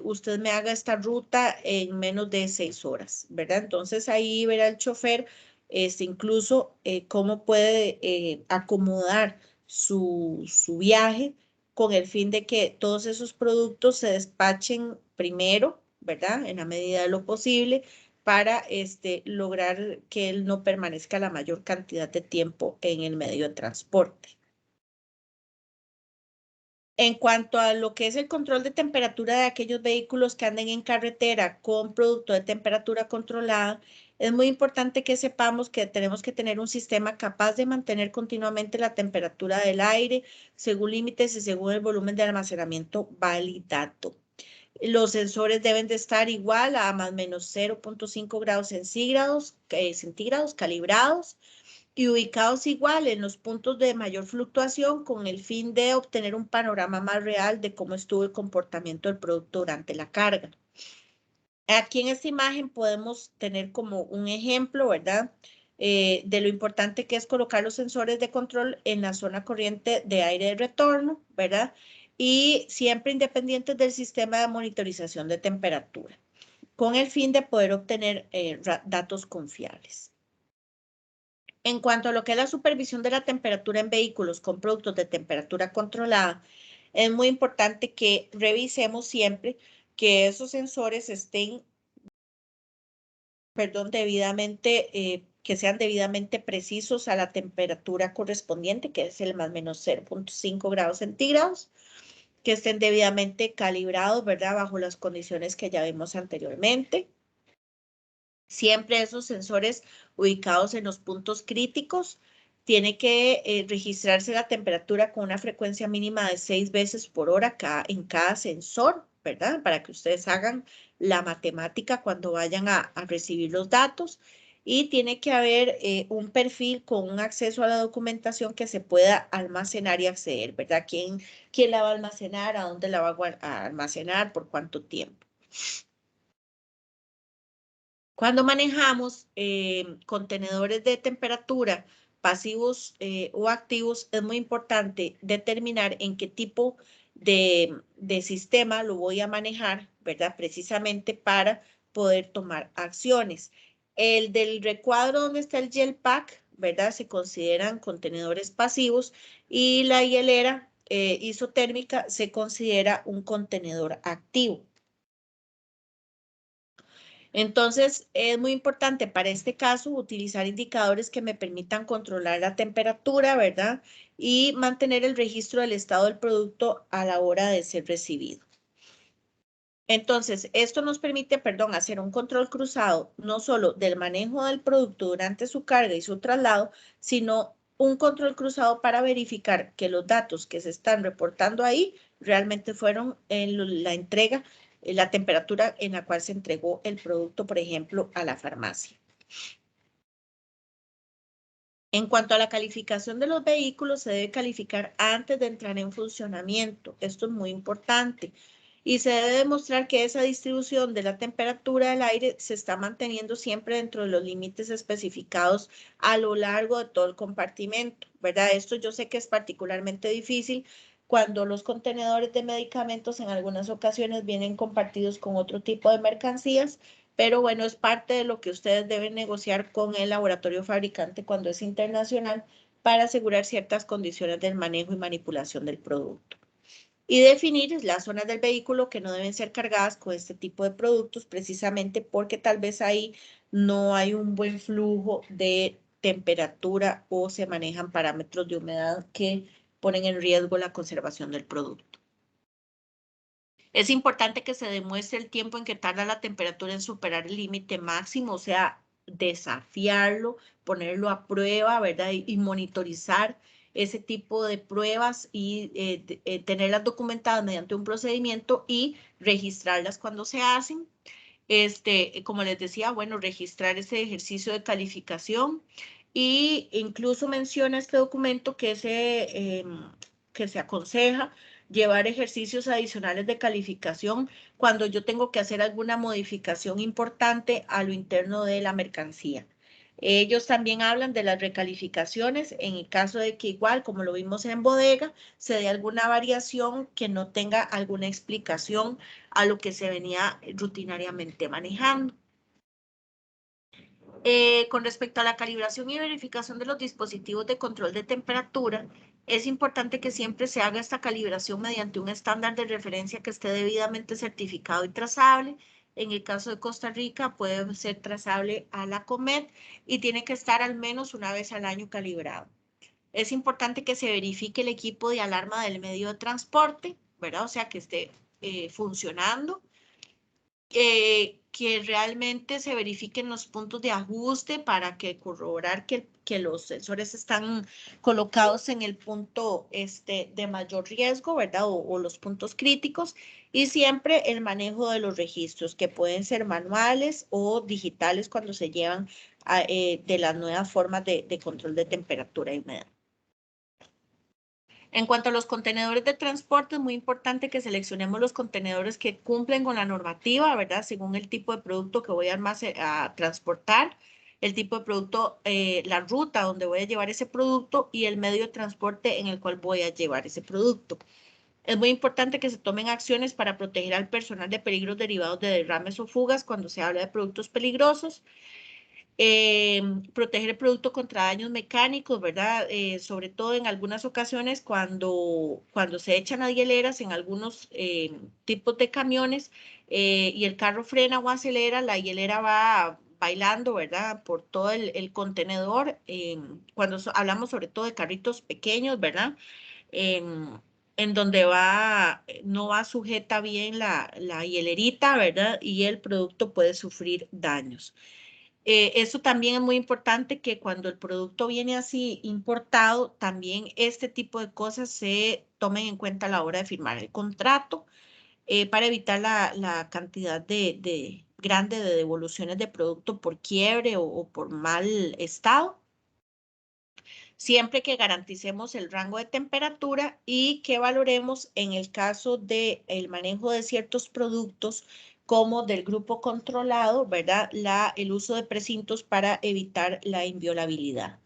usted me haga esta ruta en menos de 6 horas, ¿verdad? Entonces ahí verá el chofer incluso cómo puede acomodar su viaje con el fin de que todos esos productos se despachen primero, ¿verdad? En la medida de lo posible, para lograr que él no permanezca la mayor cantidad de tiempo en el medio de transporte. En cuanto a lo que es el control de temperatura de aquellos vehículos que anden en carretera con producto de temperatura controlada, es muy importante que sepamos que tenemos que tener un sistema capaz de mantener continuamente la temperatura del aire según límites y según el volumen de almacenamiento validado. Los sensores deben de estar igual a más o menos 0.5 grados centígrados calibrados y ubicados igual en los puntos de mayor fluctuación con el fin de obtener un panorama más real de cómo estuvo el comportamiento del producto durante la carga. Aquí en esta imagen podemos tener como un ejemplo, ¿verdad? De lo importante que es colocar los sensores de control en la zona corriente de aire de retorno, ¿verdad? Y siempre independientes del sistema de monitorización de temperatura, con el fin de poder obtener datos confiables. En cuanto a lo que es la supervisión de la temperatura en vehículos con productos de temperatura controlada, es muy importante que revisemos siempre que esos sensores estén, perdón, que sean debidamente precisos a la temperatura correspondiente, que es el más o menos 0.5 grados centígrados, que estén debidamente calibrados, ¿verdad? Bajo las condiciones que ya vimos anteriormente. Siempre esos sensores ubicados en los puntos críticos. Tiene que registrarse la temperatura con una frecuencia mínima de 6 veces por hora en cada sensor, ¿verdad? Para que ustedes hagan la matemática cuando vayan a recibir los datos. Y tiene que haber un perfil con un acceso a la documentación que se pueda almacenar y acceder, ¿verdad? ¿Quién la va a almacenar? ¿A dónde la va a almacenar? ¿Por cuánto tiempo? Cuando manejamos contenedores de temperatura pasivos o activos, es muy importante determinar en qué tipo de sistema lo voy a manejar, ¿verdad? Precisamente para poder tomar acciones. El del recuadro donde está el gel pack, ¿verdad? Se consideran contenedores pasivos y la hielera isotérmica se considera un contenedor activo. Entonces, es muy importante para este caso utilizar indicadores que me permitan controlar la temperatura, ¿verdad? Y mantener el registro del estado del producto a la hora de ser recibido. Entonces, esto nos permite, perdón, hacer un control cruzado, no solo del manejo del producto durante su carga y su traslado, sino un control cruzado para verificar que los datos que se están reportando ahí realmente fueron en la entrega, en la temperatura en la cual se entregó el producto, por ejemplo, a la farmacia. En cuanto a la calificación de los vehículos, se debe calificar antes de entrar en funcionamiento. Esto es muy importante. Y se debe demostrar que esa distribución de la temperatura del aire se está manteniendo siempre dentro de los límites especificados a lo largo de todo el compartimento, ¿verdad? Esto yo sé que es particularmente difícil cuando los contenedores de medicamentos en algunas ocasiones vienen compartidos con otro tipo de mercancías, pero bueno, es parte de lo que ustedes deben negociar con el laboratorio fabricante cuando es internacional para asegurar ciertas condiciones del manejo y manipulación del producto. Y definir las zonas del vehículo que no deben ser cargadas con este tipo de productos, precisamente porque tal vez ahí no hay un buen flujo de temperatura o se manejan parámetros de humedad que ponen en riesgo la conservación del producto. Es importante que se demuestre el tiempo en que tarda la temperatura en superar el límite máximo, o sea, desafiarlo, ponerlo a prueba, ¿verdad? Y monitorizar ese tipo de pruebas y tenerlas documentadas mediante un procedimiento y registrarlas cuando se hacen. Como les decía, bueno, registrar ese ejercicio de calificación y incluso menciona este documento que se aconseja llevar ejercicios adicionales de calificación cuando yo tengo que hacer alguna modificación importante a lo interno de la mercancía. Ellos también hablan de las recalificaciones en el caso de que igual, como lo vimos en bodega, se dé alguna variación que no tenga alguna explicación a lo que se venía rutinariamente manejando. Con respecto a la calibración y verificación de los dispositivos de control de temperatura, es importante que siempre se haga esta calibración mediante un estándar de referencia que esté debidamente certificado y trazable. En el caso de Costa Rica puede ser trazable a la COMET y tiene que estar al menos una vez al año calibrado. Es importante que se verifique el equipo de alarma del medio de transporte, ¿verdad? O sea, que esté funcionando, que realmente se verifiquen los puntos de ajuste para que corroborar que los sensores están colocados en el punto de mayor riesgo, ¿verdad? O los puntos críticos. Y siempre el manejo de los registros, que pueden ser manuales o digitales cuando se llevan de las nuevas formas de control de temperatura y humedad. En cuanto a los contenedores de transporte, es muy importante que seleccionemos los contenedores que cumplen con la normativa, ¿verdad? Según el tipo de producto que voy a transportar, el tipo de producto, la ruta donde voy a llevar ese producto y el medio de transporte en el cual voy a llevar ese producto. Es muy importante que se tomen acciones para proteger al personal de peligros derivados de derrames o fugas cuando se habla de productos peligrosos. Proteger el producto contra daños mecánicos, ¿verdad? Sobre todo en algunas ocasiones cuando se echan a hieleras en algunos tipos de camiones y el carro frena o acelera, la hielera va bailando, ¿verdad? Por todo el contenedor. Cuando hablamos sobre todo de carritos pequeños, ¿verdad? En donde no va sujeta bien la hielerita, ¿verdad? Y el producto puede sufrir daños. Eso también es muy importante que cuando el producto viene así importado, también este tipo de cosas se tomen en cuenta a la hora de firmar el contrato para evitar la cantidad de grande de devoluciones de producto por quiebre o por mal estado. Siempre que garanticemos el rango de temperatura y que valoremos en el caso del manejo de ciertos productos como del grupo controlado, ¿verdad? El uso de precintos para evitar la inviolabilidad.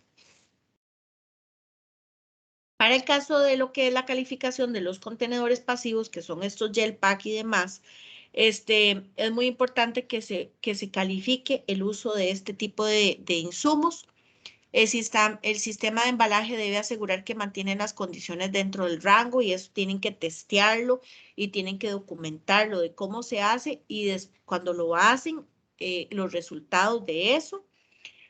Para el caso de lo que es la calificación de los contenedores pasivos, que son estos gel pack y demás, es muy importante que se califique el uso de este tipo de insumos. El sistema de embalaje debe asegurar que mantienen las condiciones dentro del rango y eso tienen que testearlo y tienen que documentarlo de cómo se hace y cuando lo hacen, los resultados de eso.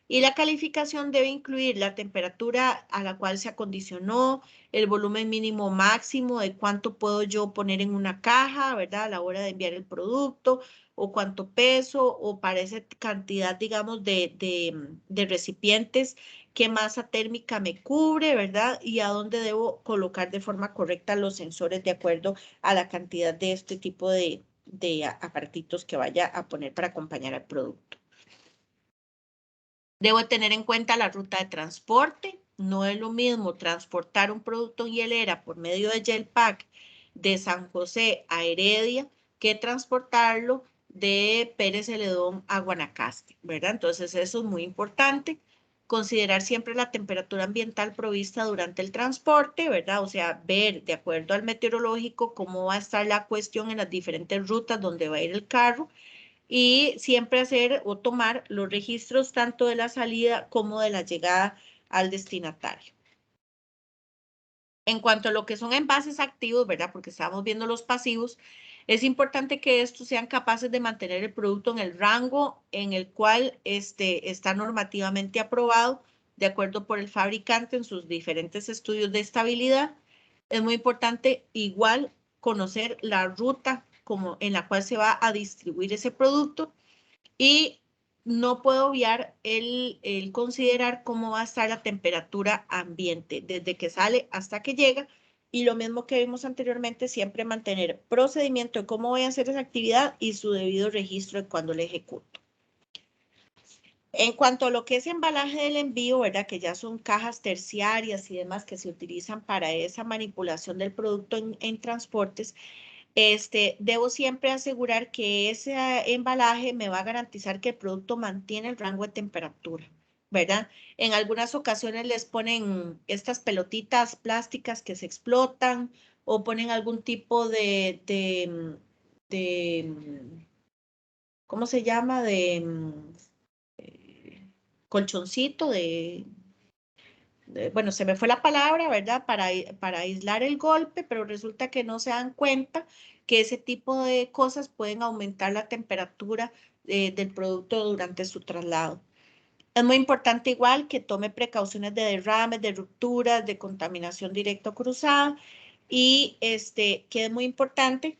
Y la calificación debe incluir la temperatura a la cual se acondicionó, el volumen mínimo máximo de cuánto puedo yo poner en una caja, ¿verdad? A la hora de enviar el producto, o cuánto peso, o para esa cantidad, digamos, de recipientes, qué masa térmica me cubre, ¿verdad? Y a dónde debo colocar de forma correcta los sensores de acuerdo a la cantidad de este tipo de aparatitos que vaya a poner para acompañar al producto. Debo tener en cuenta la ruta de transporte. No es lo mismo transportar un producto en hielera por medio de Gelpack de San José a Heredia que transportarlo de Pérez Celedón a Guanacaste, ¿verdad? Entonces eso es muy importante. Considerar siempre la temperatura ambiental provista durante el transporte, ¿verdad? O sea, ver de acuerdo al meteorológico cómo va a estar la cuestión en las diferentes rutas donde va a ir el carro y siempre hacer o tomar los registros tanto de la salida como de la llegada al destinatario. En cuanto a lo que son envases activos, ¿verdad? Porque estamos viendo los pasivos, es importante que estos sean capaces de mantener el producto en el rango en el cual está normativamente aprobado, de acuerdo por el fabricante en sus diferentes estudios de estabilidad. Es muy importante igual conocer la ruta como en la cual se va a distribuir ese producto y no puedo obviar el considerar cómo va a estar la temperatura ambiente desde que sale hasta que llega. Y lo mismo que vimos anteriormente, siempre mantener procedimiento de cómo voy a hacer esa actividad y su debido registro de cuando la ejecuto. En cuanto a lo que es embalaje del envío, ¿verdad? Que ya son cajas terciarias y demás que se utilizan para esa manipulación del producto en transportes, debo siempre asegurar que ese embalaje me va a garantizar que el producto mantiene el rango de temperatura, ¿verdad? En algunas ocasiones les ponen estas pelotitas plásticas que se explotan o ponen algún tipo de ¿cómo se llama? Colchoncito bueno, se me fue la palabra, ¿verdad? Para aislar el golpe, pero resulta que no se dan cuenta que ese tipo de cosas pueden aumentar la temperatura del producto durante su traslado. Es muy importante igual que tome precauciones de derrames, de rupturas, de contaminación directa o cruzada y que es muy importante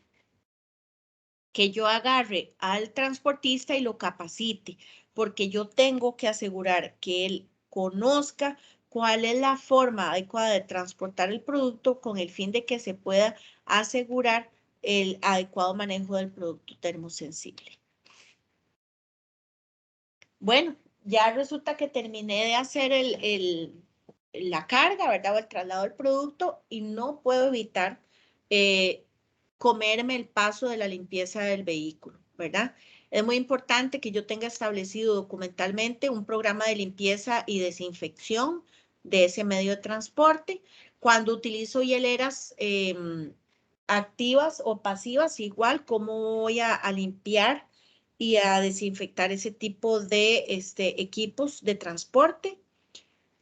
que yo agarre al transportista y lo capacite, porque yo tengo que asegurar que él conozca cuál es la forma adecuada de transportar el producto con el fin de que se pueda asegurar el adecuado manejo del producto termosensible. Bueno, ya resulta que terminé de hacer la carga, ¿verdad? O el traslado del producto y no puedo evitar comerme el paso de la limpieza del vehículo, ¿verdad? Es muy importante que yo tenga establecido documentalmente un programa de limpieza y desinfección de ese medio de transporte. Cuando utilizo hieleras activas o pasivas, igual, cómo voy a limpiar y a desinfectar ese tipo de equipos de transporte.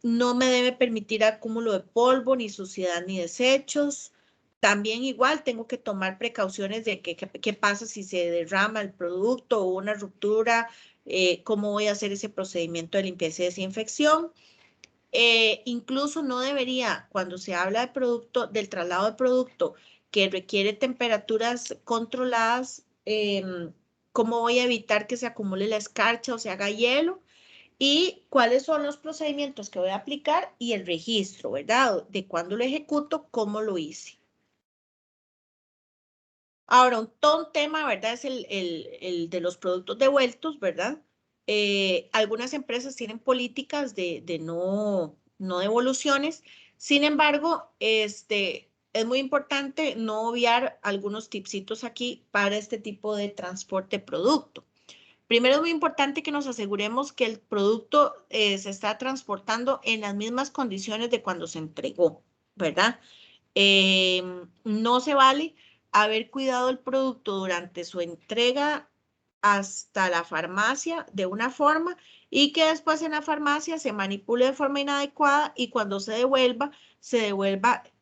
No me debe permitir acúmulo de polvo, ni suciedad, ni desechos. También igual tengo que tomar precauciones de qué pasa si se derrama el producto o una ruptura, cómo voy a hacer ese procedimiento de limpieza y desinfección. Incluso no debería, cuando se habla de producto, del traslado de producto que requiere temperaturas controladas, cómo voy a evitar que se acumule la escarcha o se haga hielo y cuáles son los procedimientos que voy a aplicar y el registro, ¿verdad? De cuándo lo ejecuto, cómo lo hice. Ahora, todo un tema, ¿verdad? Es el de los productos devueltos, ¿verdad? Algunas empresas tienen políticas de no devoluciones. Sin embargo, es muy importante no obviar algunos tipsitos aquí para este tipo de transporte producto. Primero es muy importante que nos aseguremos que el producto se está transportando en las mismas condiciones de cuando se entregó, ¿verdad? No se vale haber cuidado el producto durante su entrega hasta la farmacia de una forma y que después en la farmacia se manipule de forma inadecuada y cuando se devuelva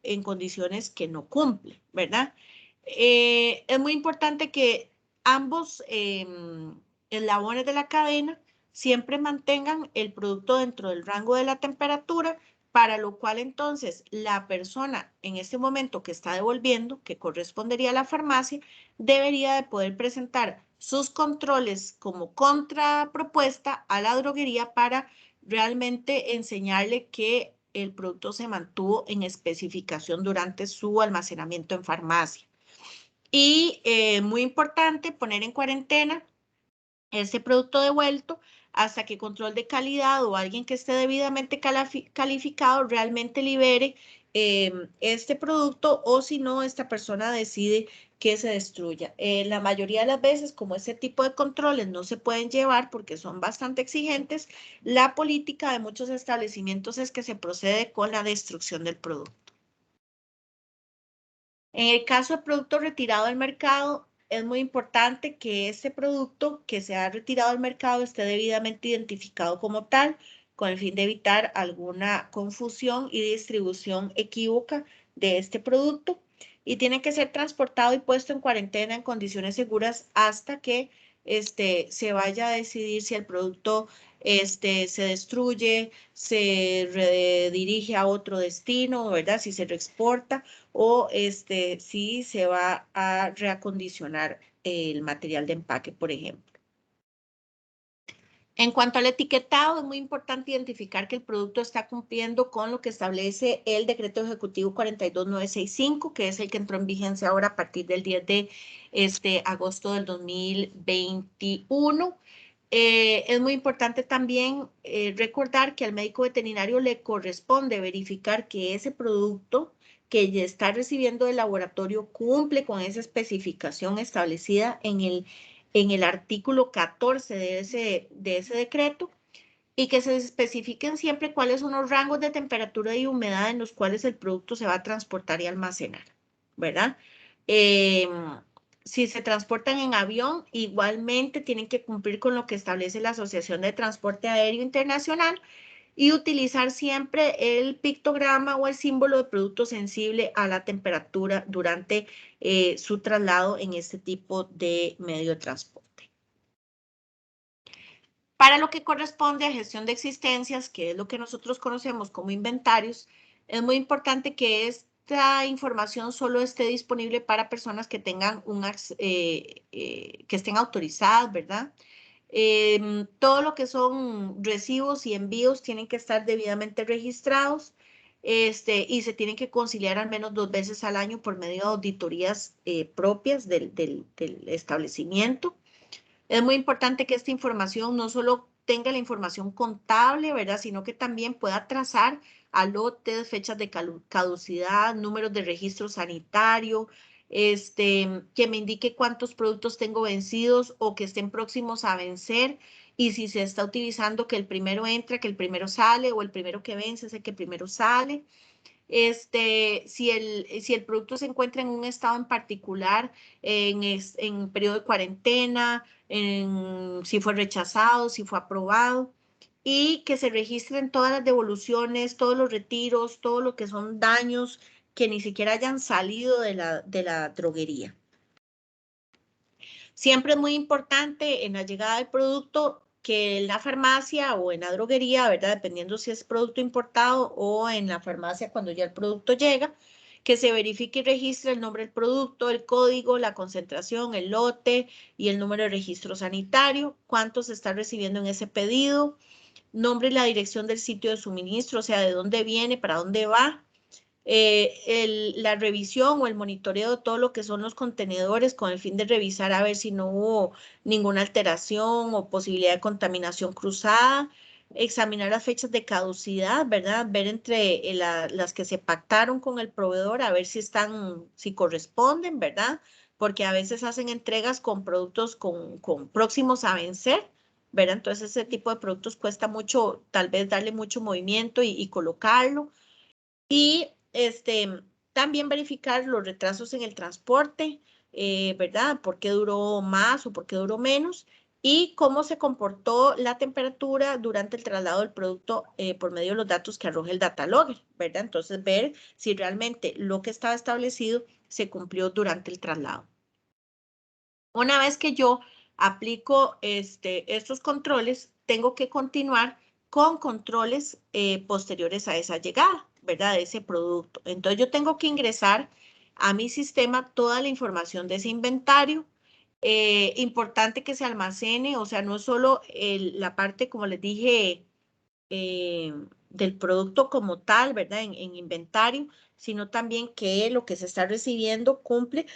en condiciones que no cumple, ¿verdad? Es muy importante que ambos eslabones de la cadena siempre mantengan el producto dentro del rango de la temperatura, para lo cual entonces la persona en este momento que está devolviendo, que correspondería a la farmacia, debería de poder presentar sus controles como contrapropuesta a la droguería para realmente enseñarle que el producto se mantuvo en especificación durante su almacenamiento en farmacia. Y muy importante, poner en cuarentena ese producto devuelto hasta que control de calidad o alguien que esté debidamente calificado realmente libere este producto, o si no, esta persona decide que se destruya. La mayoría de las veces, como este tipo de controles no se pueden llevar porque son bastante exigentes, la política de muchos establecimientos es que se procede con la destrucción del producto. En el caso de producto retirado del mercado, es muy importante que este producto que se ha retirado del mercado esté debidamente identificado como tal, con el fin de evitar alguna confusión y distribución equívoca de este producto. Y tiene que ser transportado y puesto en cuarentena en condiciones seguras hasta que se vaya a decidir si el producto se destruye, se redirige a otro destino, ¿verdad? Si se reexporta o si se va a reacondicionar el material de empaque, por ejemplo. En cuanto al etiquetado, es muy importante identificar que el producto está cumpliendo con lo que establece el Decreto Ejecutivo 42965, que es el que entró en vigencia ahora a partir del 10 de agosto del 2021. Es muy importante también recordar que al médico veterinario le corresponde verificar que ese producto que ya está recibiendo del laboratorio cumple con esa especificación establecida en el artículo 14 de ese decreto, y que se especifiquen siempre cuáles son los rangos de temperatura y humedad en los cuales el producto se va a transportar y almacenar, ¿verdad? Si se transportan en avión, igualmente tienen que cumplir con lo que establece la Asociación de Transporte Aéreo Internacional y utilizar siempre el pictograma o el símbolo de producto sensible a la temperatura durante su traslado en este tipo de medio de transporte. Para lo que corresponde a gestión de existencias, que es lo que nosotros conocemos como inventarios, es muy importante que esta información solo esté disponible para personas que tengan que estén autorizadas, ¿verdad? Todo lo que son recibos y envíos tienen que estar debidamente registrados, y se tienen que conciliar al menos 2 veces al año por medio de auditorías propias del establecimiento. Es muy importante que esta información no solo tenga la información contable, ¿verdad? Sino que también pueda trazar a lotes, fechas de caducidad, números de registro sanitario, que me indique cuántos productos tengo vencidos o que estén próximos a vencer, y si se está utilizando que el primero entra, que el primero sale, o el primero que vence es el que primero sale. Si el producto se encuentra en un estado en particular, en periodo de cuarentena, si fue rechazado, si fue aprobado, y que se registren todas las devoluciones, todos los retiros, todo lo que son daños que ni siquiera hayan salido de la droguería. Siempre es muy importante en la llegada del producto que en la farmacia o en la droguería, ¿verdad? Dependiendo si es producto importado o en la farmacia cuando ya el producto llega, que se verifique y registre el nombre del producto, el código, la concentración, el lote y el número de registro sanitario, cuánto se está recibiendo en ese pedido, nombre y la dirección del sitio de suministro, o sea, de dónde viene, para dónde va, la revisión o el monitoreo de todo lo que son los contenedores con el fin de revisar a ver si no hubo ninguna alteración o posibilidad de contaminación cruzada, examinar las fechas de caducidad, ¿verdad? Ver entre las que se pactaron con el proveedor, a ver si corresponden, ¿verdad? Porque a veces hacen entregas con productos con próximos a vencer, ¿verdad? Entonces ese tipo de productos cuesta mucho, tal vez darle mucho movimiento y colocarlo. Y también verificar los retrasos en el transporte, ¿verdad? ¿Por qué duró más o por qué duró menos? Y cómo se comportó la temperatura durante el traslado del producto por medio de los datos que arroja el data logger, ¿verdad? Entonces, ver si realmente lo que estaba establecido se cumplió durante el traslado. Una vez que yo aplico estos controles, tengo que continuar con controles posteriores a esa llegada, ¿verdad? De ese producto. Entonces yo tengo que ingresar a mi sistema toda la información de ese inventario. Importante que se almacene, o sea, no solo la parte, como les dije, del producto como tal, ¿verdad? En inventario, sino también que lo que se está recibiendo cumple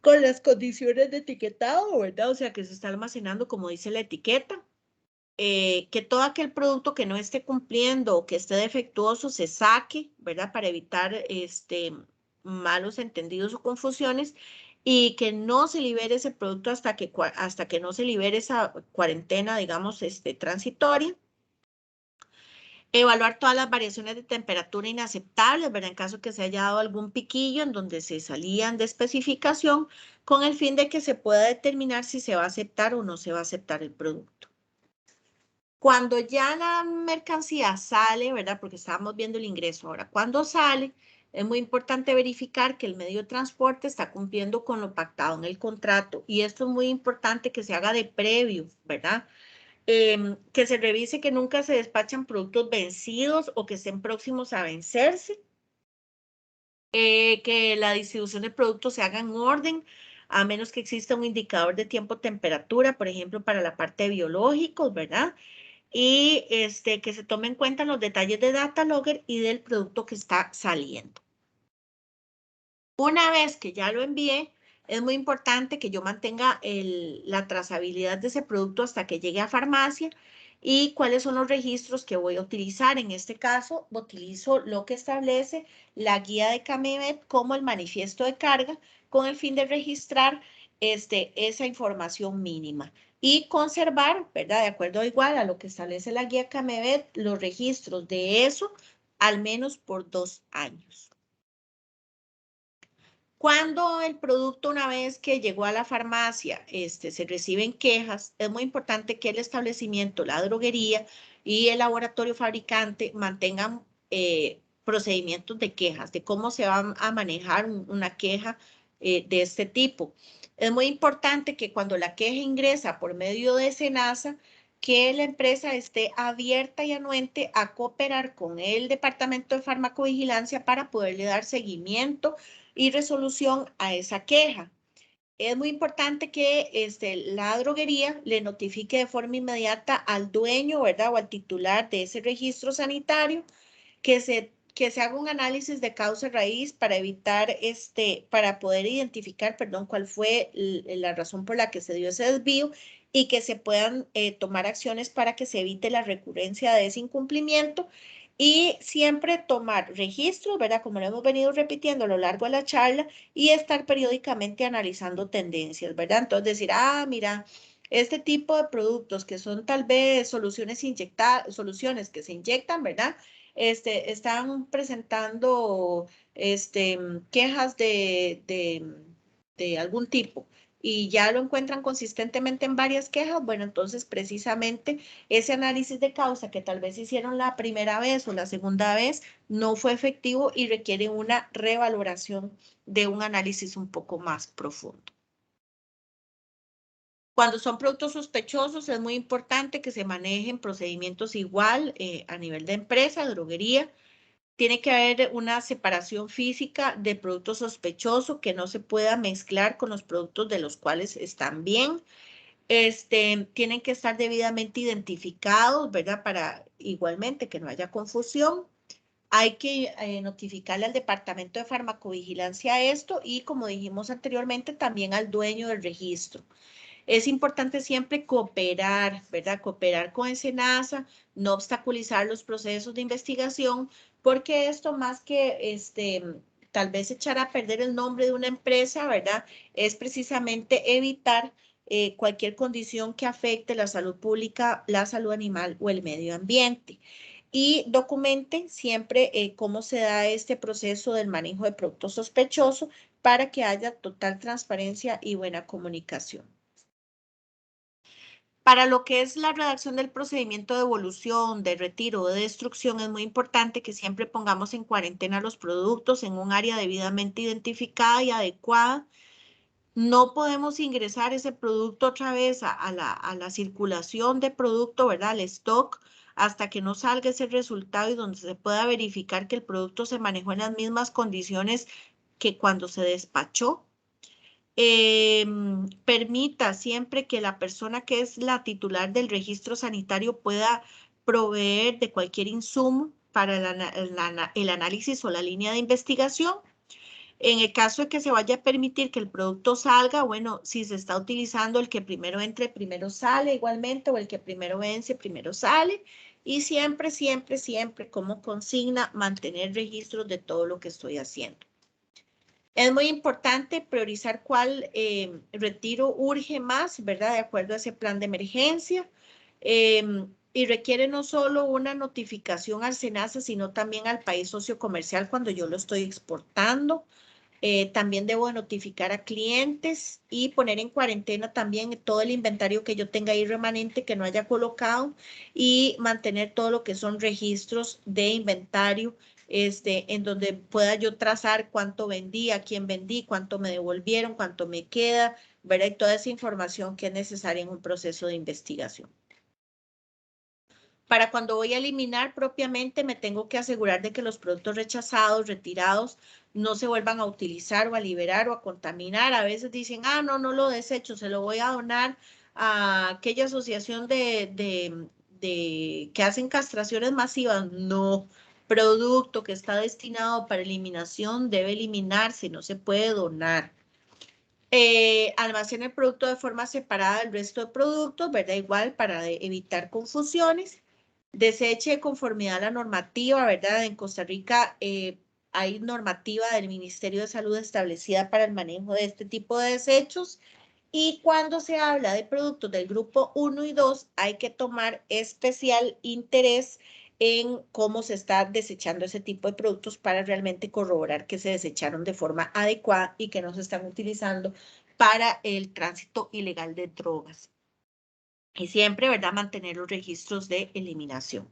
con las condiciones de etiquetado, ¿verdad? O sea, que se está almacenando como dice la etiqueta. Que todo aquel producto que no esté cumpliendo o que esté defectuoso se saque, ¿verdad? Para evitar malos entendidos o confusiones y que no se libere ese producto hasta que no se libere esa cuarentena, digamos, transitoria. Evaluar todas las variaciones de temperatura inaceptables, ¿verdad? En caso que se haya dado algún piquillo en donde se salían de especificación, con el fin de que se pueda determinar si se va a aceptar o no se va a aceptar el producto. Cuando ya la mercancía sale, ¿verdad? Porque estábamos viendo el ingreso ahora. Cuando sale, es muy importante verificar que el medio de transporte está cumpliendo con lo pactado en el contrato. Y esto es muy importante que se haga de previo, ¿verdad? Que se revise que nunca se despachan productos vencidos o que estén próximos a vencerse. Que la distribución de productos se haga en orden, a menos que exista un indicador de tiempo-temperatura, por ejemplo, para la parte de biológicos, ¿verdad? Y que se tomen en cuenta los detalles de data logger y del producto que está saliendo. Una vez que ya lo envié, es muy importante que yo mantenga la trazabilidad de ese producto hasta que llegue a farmacia y cuáles son los registros que voy a utilizar. En este caso, utilizo lo que establece la guía de Camevet como el manifiesto de carga con el fin de registrar esa información mínima y conservar, ¿verdad? De acuerdo igual a lo que establece la guía Camevet, los registros de eso al menos por 2 años. Cuando el producto, una vez que llegó a la farmacia, se reciben quejas, es muy importante que el establecimiento, la droguería y el laboratorio fabricante mantengan procedimientos de quejas, de cómo se va a manejar una queja de este tipo. Es muy importante que cuando la queja ingresa por medio de SENASA, que la empresa esté abierta y anuente a cooperar con el Departamento de Farmacovigilancia para poderle dar seguimiento y resolución a esa queja. Es muy importante que la droguería le notifique de forma inmediata al dueño, ¿verdad? O al titular de ese registro sanitario que se haga un análisis de causa raíz para evitar, para poder identificar, perdón, cuál fue la razón por la que se dio ese desvío y que se puedan tomar acciones para que se evite la recurrencia de ese incumplimiento y siempre tomar registros, ¿verdad? Como lo hemos venido repitiendo a lo largo de la charla y estar periódicamente analizando tendencias, ¿verdad? Entonces decir, mira, este tipo de productos que son tal vez soluciones que se inyectan, ¿verdad? Están presentando quejas de algún tipo y ya lo encuentran consistentemente en varias quejas, bueno, entonces precisamente ese análisis de causa que tal vez hicieron la primera vez o la segunda vez no fue efectivo y requiere una revaloración de un análisis un poco más profundo. Cuando son productos sospechosos es muy importante que se manejen procedimientos igual a nivel de empresa, droguería. Tiene que haber una separación física de productos sospechosos que no se pueda mezclar con los productos de los cuales están bien. Tienen que estar debidamente identificados, ¿verdad? Para igualmente que no haya confusión. Hay que notificarle al Departamento de Farmacovigilancia esto y, como dijimos anteriormente, también al dueño del registro. Es importante siempre cooperar, ¿verdad? Cooperar con SENASA, no obstaculizar los procesos de investigación, porque esto más que tal vez echar a perder el nombre de una empresa, ¿verdad? Es precisamente evitar cualquier condición que afecte la salud pública, la salud animal o el medio ambiente. Y documente siempre cómo se da este proceso del manejo de productos sospechosos para que haya total transparencia y buena comunicación. Para lo que es la redacción del procedimiento de devolución, de retiro o de destrucción, es muy importante que siempre pongamos en cuarentena los productos en un área debidamente identificada y adecuada No podemos ingresar ese producto otra vez a la circulación de producto, ¿verdad? Al stock, hasta que no salga ese resultado y donde se pueda verificar que el producto se manejó en las mismas condiciones que cuando se despachó. Permita siempre que la persona que es la titular del registro sanitario pueda proveer de cualquier insumo para el análisis o la línea de investigación. En el caso de que se vaya a permitir que el producto salga, bueno, si se está utilizando el que primero entre, primero sale igualmente, o el que primero vence, primero sale. Y siempre, siempre, siempre, como consigna, mantener registros de todo lo que estoy haciendo. Es muy importante priorizar cuál retiro urge más, ¿verdad? De acuerdo a ese plan de emergencia. Y requiere no solo una notificación al SENASA, sino también al país socio comercial cuando yo lo estoy exportando. También debo notificar a clientes y poner en cuarentena también todo el inventario que yo tenga ahí remanente que no haya colocado y mantener todo lo que son registros de inventario en donde pueda yo trazar cuánto vendí, a quién vendí, cuánto me devolvieron, cuánto me queda, ¿verdad? Y toda esa información que es necesaria en un proceso de investigación. Para cuando voy a eliminar propiamente, me tengo que asegurar de que los productos rechazados, retirados, no se vuelvan a utilizar o a liberar o a contaminar. A veces dicen, ah, no, no lo desecho, se lo voy a donar a aquella asociación que hacen castraciones masivas. No, producto que está destinado para eliminación debe eliminarse, no se puede donar. Almacena el producto de forma separada del resto de productos, ¿verdad? Igual para evitar confusiones. Deseche de conformidad a la normativa, ¿verdad? En Costa Rica hay normativa del Ministerio de Salud establecida para el manejo de este tipo de desechos. Y cuando se habla de productos del grupo 1 y 2, hay que tomar especial interés en cómo se está desechando ese tipo de productos para realmente corroborar que se desecharon de forma adecuada y que no se están utilizando para el tránsito ilegal de drogas. Y siempre, ¿verdad?, mantener los registros de eliminación.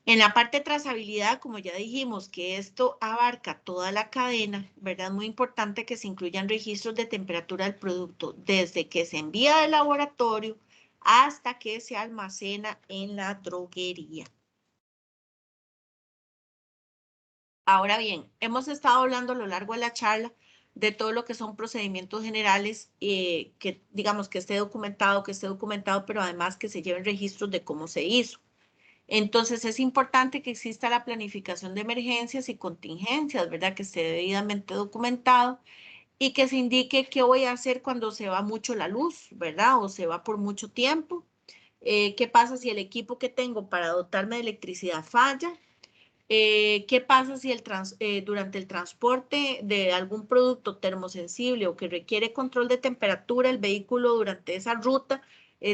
En la parte de trazabilidad, como ya dijimos, que esto abarca toda la cadena, ¿verdad? Es muy importante que se incluyan registros de temperatura del producto desde que se envía del laboratorio hasta que se almacena en la droguería. Ahora bien, hemos estado hablando a lo largo de la charla de todo lo que son procedimientos generales, que digamos que esté documentado, pero además que se lleven registros de cómo se hizo. Entonces es importante que exista la planificación de emergencias y contingencias, ¿verdad? Que esté debidamente documentado y que se indique qué voy a hacer cuando se va mucho la luz, ¿verdad? O se va por mucho tiempo. ¿Qué pasa si el equipo que tengo para dotarme de electricidad falla? ¿Qué pasa si durante el transporte de algún producto termosensible o que requiere control de temperatura, el vehículo durante esa ruta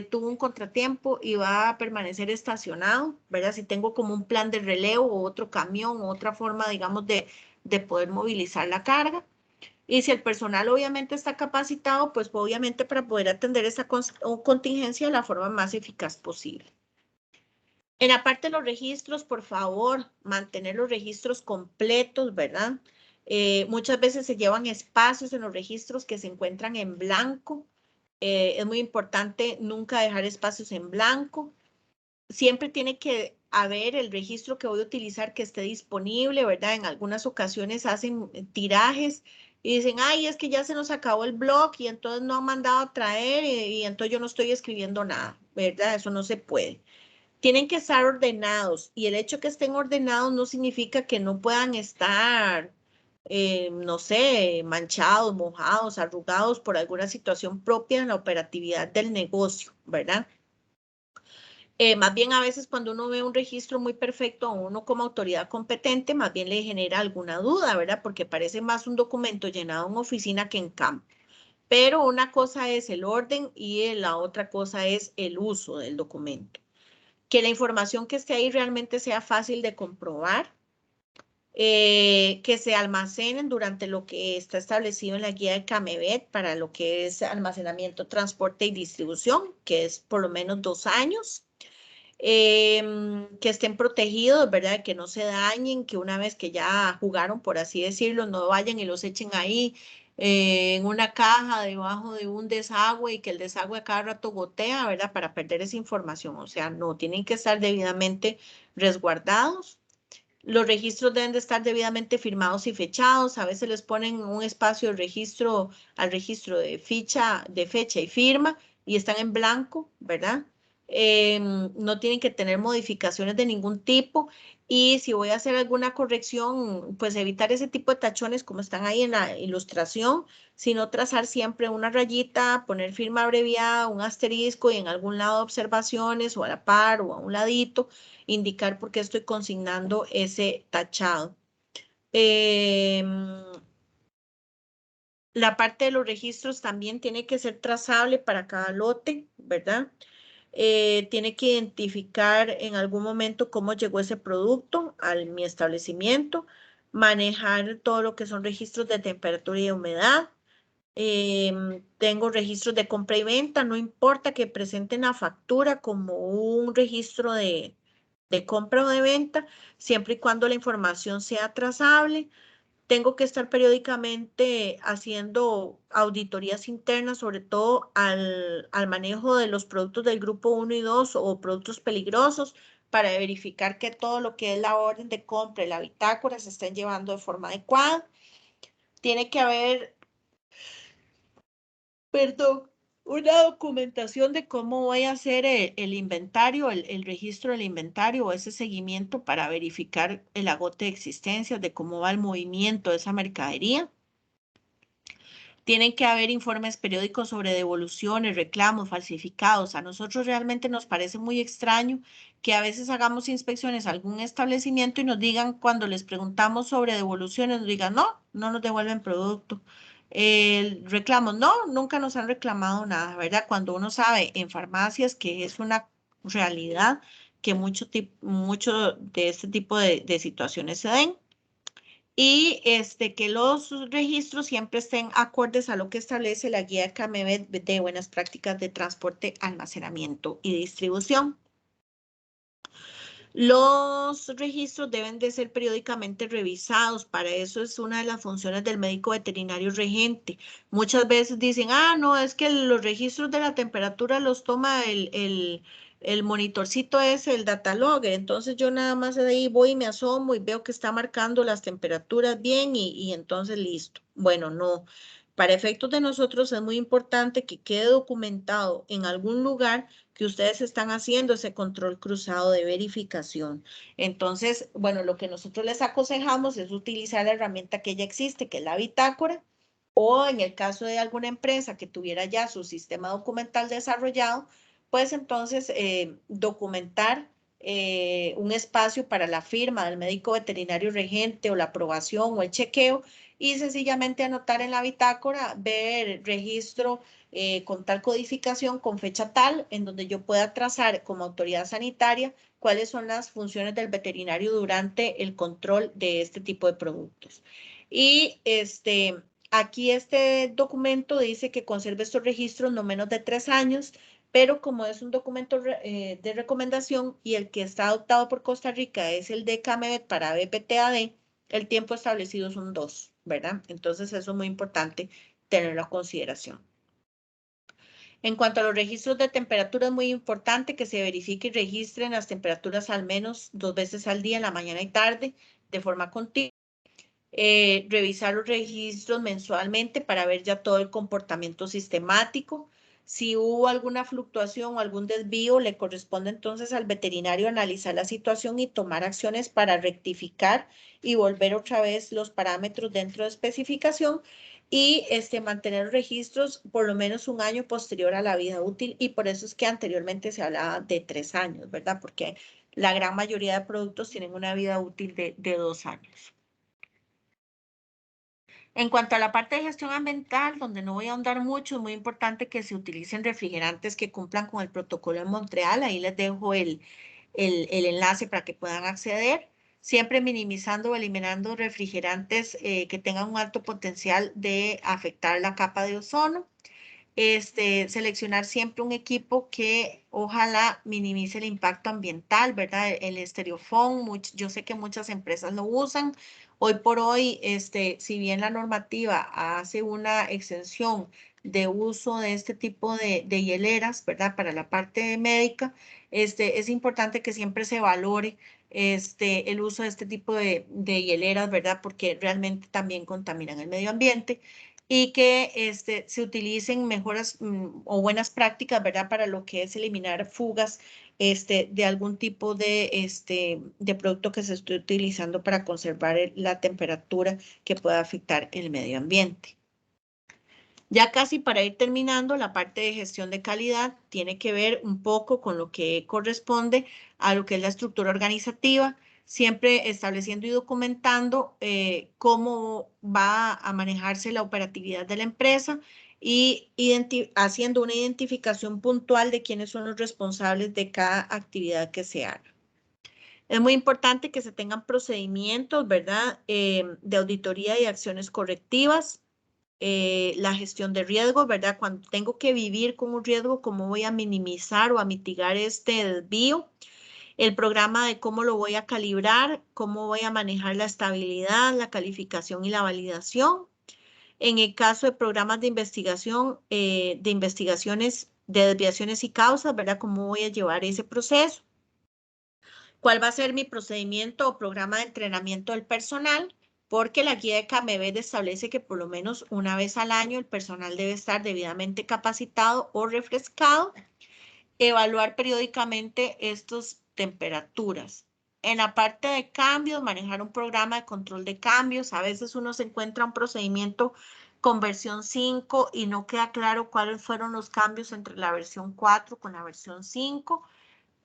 tuvo un contratiempo y va a permanecer estacionado, ¿verdad? Si tengo como un plan de relevo o otro camión o otra forma, digamos, de poder movilizar la carga. Y si el personal obviamente está capacitado, pues obviamente para poder atender esa contingencia de la forma más eficaz posible. En la parte de los registros, por favor, mantener los registros completos, ¿verdad? Muchas veces se llevan espacios en los registros que se encuentran en blanco. Es muy importante nunca dejar espacios en blanco. Siempre tiene que haber el registro que voy a utilizar que esté disponible, ¿verdad? En algunas ocasiones hacen tirajes y dicen, ay, es que ya se nos acabó el blog y entonces no han mandado a traer y entonces yo no estoy escribiendo nada, ¿verdad? Eso no se puede. Tienen que estar ordenados y el hecho que estén ordenados no significa que no puedan estar, no sé, manchados, mojados, arrugados por alguna situación propia en la operatividad del negocio, ¿verdad? Más bien a veces cuando uno ve un registro muy perfecto a uno como autoridad competente, más bien le genera alguna duda, ¿verdad? Porque parece más un documento llenado en oficina que en campo. Pero una cosa es el orden y la otra cosa es el uso del documento. Que la información que esté ahí realmente sea fácil de comprobar, que se almacenen durante lo que está establecido en la guía de CAMEVET para lo que es almacenamiento, transporte y distribución, que es por lo menos 2 años. Que estén protegidos, ¿verdad? Que no se dañen, que una vez que ya jugaron, por así decirlo, no vayan y los echen ahí en una caja debajo de un desagüe y que el desagüe a cada rato gotea, ¿verdad? Para perder esa información. O sea, no, tienen que estar debidamente resguardados. Los registros deben de estar debidamente firmados y fechados. A veces les ponen un espacio de registro al registro de fecha y firma y están en blanco, ¿verdad? No tienen que tener modificaciones de ningún tipo. Y si voy a hacer alguna corrección, pues evitar ese tipo de tachones como están ahí en la ilustración, sino trazar siempre una rayita, poner firma abreviada, un asterisco y en algún lado observaciones o a la par o a un ladito indicar por qué estoy consignando ese tachado. La parte de los registros también tiene que ser trazable para cada lote, ¿verdad? Tiene que identificar en algún momento cómo llegó ese producto a mi establecimiento, manejar todo lo que son registros de temperatura y humedad. Tengo registros de compra y venta, no importa que presenten la factura como un registro de compra o de venta, siempre y cuando la información sea trazable. Tengo que estar periódicamente haciendo auditorías internas, sobre todo al manejo de los productos del grupo 1 y 2 o productos peligrosos, para verificar que todo lo que es la orden de compra y la bitácora se estén llevando de forma adecuada. Tiene que haber, perdón, una documentación de cómo voy a hacer el inventario, el registro del inventario o ese seguimiento para verificar el agote de existencias, de cómo va el movimiento de esa mercadería. Tienen que haber informes periódicos sobre devoluciones, reclamos, falsificados. A nosotros realmente nos parece muy extraño que a veces hagamos inspecciones a algún establecimiento y nos digan, cuando les preguntamos sobre devoluciones, nos digan, no, no nos devuelven producto. Reclamos, no, nunca nos han reclamado nada, ¿verdad? Cuando uno sabe en farmacias que es una realidad que mucho de este tipo de situaciones se den y que los registros siempre estén acordes a lo que establece la guía CAMEVET de buenas prácticas de transporte, almacenamiento y distribución. Los registros deben de ser periódicamente revisados, para eso es una de las funciones del médico veterinario regente. Muchas veces dicen, no, es que los registros de la temperatura los toma el monitorcito ese, el data logger, entonces yo nada más de ahí voy y me asomo y veo que está marcando las temperaturas bien y entonces listo. Bueno, no. Para efectos de nosotros es muy importante que quede documentado en algún lugar que ustedes están haciendo ese control cruzado de verificación. Entonces, bueno, lo que nosotros les aconsejamos es utilizar la herramienta que ya existe, que es la bitácora, o en el caso de alguna empresa que tuviera ya su sistema documental desarrollado, pues entonces documentar un espacio para la firma del médico veterinario regente o la aprobación o el chequeo y sencillamente anotar en la bitácora, ver registro con tal codificación, con fecha tal, en donde yo pueda trazar como autoridad sanitaria cuáles son las funciones del veterinario durante el control de este tipo de productos. Y aquí este documento dice que conserve estos registros no menos de 3 años, pero como es un documento de recomendación y el que está adoptado por Costa Rica es el de CAMEVET para BPTAD, el tiempo establecido son 2, ¿verdad? Entonces eso es muy importante tenerlo a consideración. En cuanto a los registros de temperatura, es muy importante que se verifique y registren las temperaturas al menos 2 veces al día, en la mañana y tarde, de forma continua. Revisar los registros mensualmente para ver ya todo el comportamiento sistemático. Si hubo alguna fluctuación o algún desvío, le corresponde entonces al veterinario analizar la situación y tomar acciones para rectificar y volver otra vez los parámetros dentro de especificación y mantener registros por lo menos un año posterior a la vida útil, y por eso es que anteriormente se hablaba de 3 años, ¿verdad? Porque la gran mayoría de productos tienen una vida útil de 2 años. En cuanto a la parte de gestión ambiental, donde no voy a ahondar mucho, es muy importante que se utilicen refrigerantes que cumplan con el protocolo de Montreal. Ahí les dejo el enlace para que puedan acceder, siempre minimizando o eliminando refrigerantes que tengan un alto potencial de afectar la capa de ozono. seleccionar siempre un equipo que ojalá minimice el impacto ambiental, ¿verdad? El estereofón, yo sé que muchas empresas lo usan. Hoy por hoy, si bien la normativa hace una exención de uso de este tipo de hieleras, ¿verdad? Para la parte médica, es importante que siempre se valore el uso de este tipo de hieleras, ¿verdad? Porque realmente también contaminan el medio ambiente y que se utilicen mejoras o buenas prácticas, ¿verdad? Para lo que es eliminar fugas de algún tipo de producto que se esté utilizando para conservar la temperatura que pueda afectar el medio ambiente. Ya casi para ir terminando, la parte de gestión de calidad tiene que ver un poco con lo que corresponde a lo que es la estructura organizativa, siempre estableciendo y documentando cómo va a manejarse la operatividad de la empresa y haciendo una identificación puntual de quiénes son los responsables de cada actividad que se haga. Es muy importante que se tengan procedimientos, ¿verdad? De auditoría y acciones correctivas. La gestión de riesgo, ¿verdad? Cuando tengo que vivir con un riesgo, ¿cómo voy a minimizar o a mitigar este desvío? El programa de cómo lo voy a calibrar, cómo voy a manejar la estabilidad, la calificación y la validación. En el caso de programas de investigación, de investigaciones de desviaciones y causas, ¿verdad? ¿Cómo voy a llevar ese proceso? ¿Cuál va a ser mi procedimiento o programa de entrenamiento del personal? Porque la guía de CAMEVED establece que por lo menos una vez al año el personal debe estar debidamente capacitado o refrescado. Evaluar periódicamente estas temperaturas. En la parte de cambios, manejar un programa de control de cambios. A veces uno se encuentra un procedimiento con versión 5 y no queda claro cuáles fueron los cambios entre la versión 4 con la versión 5.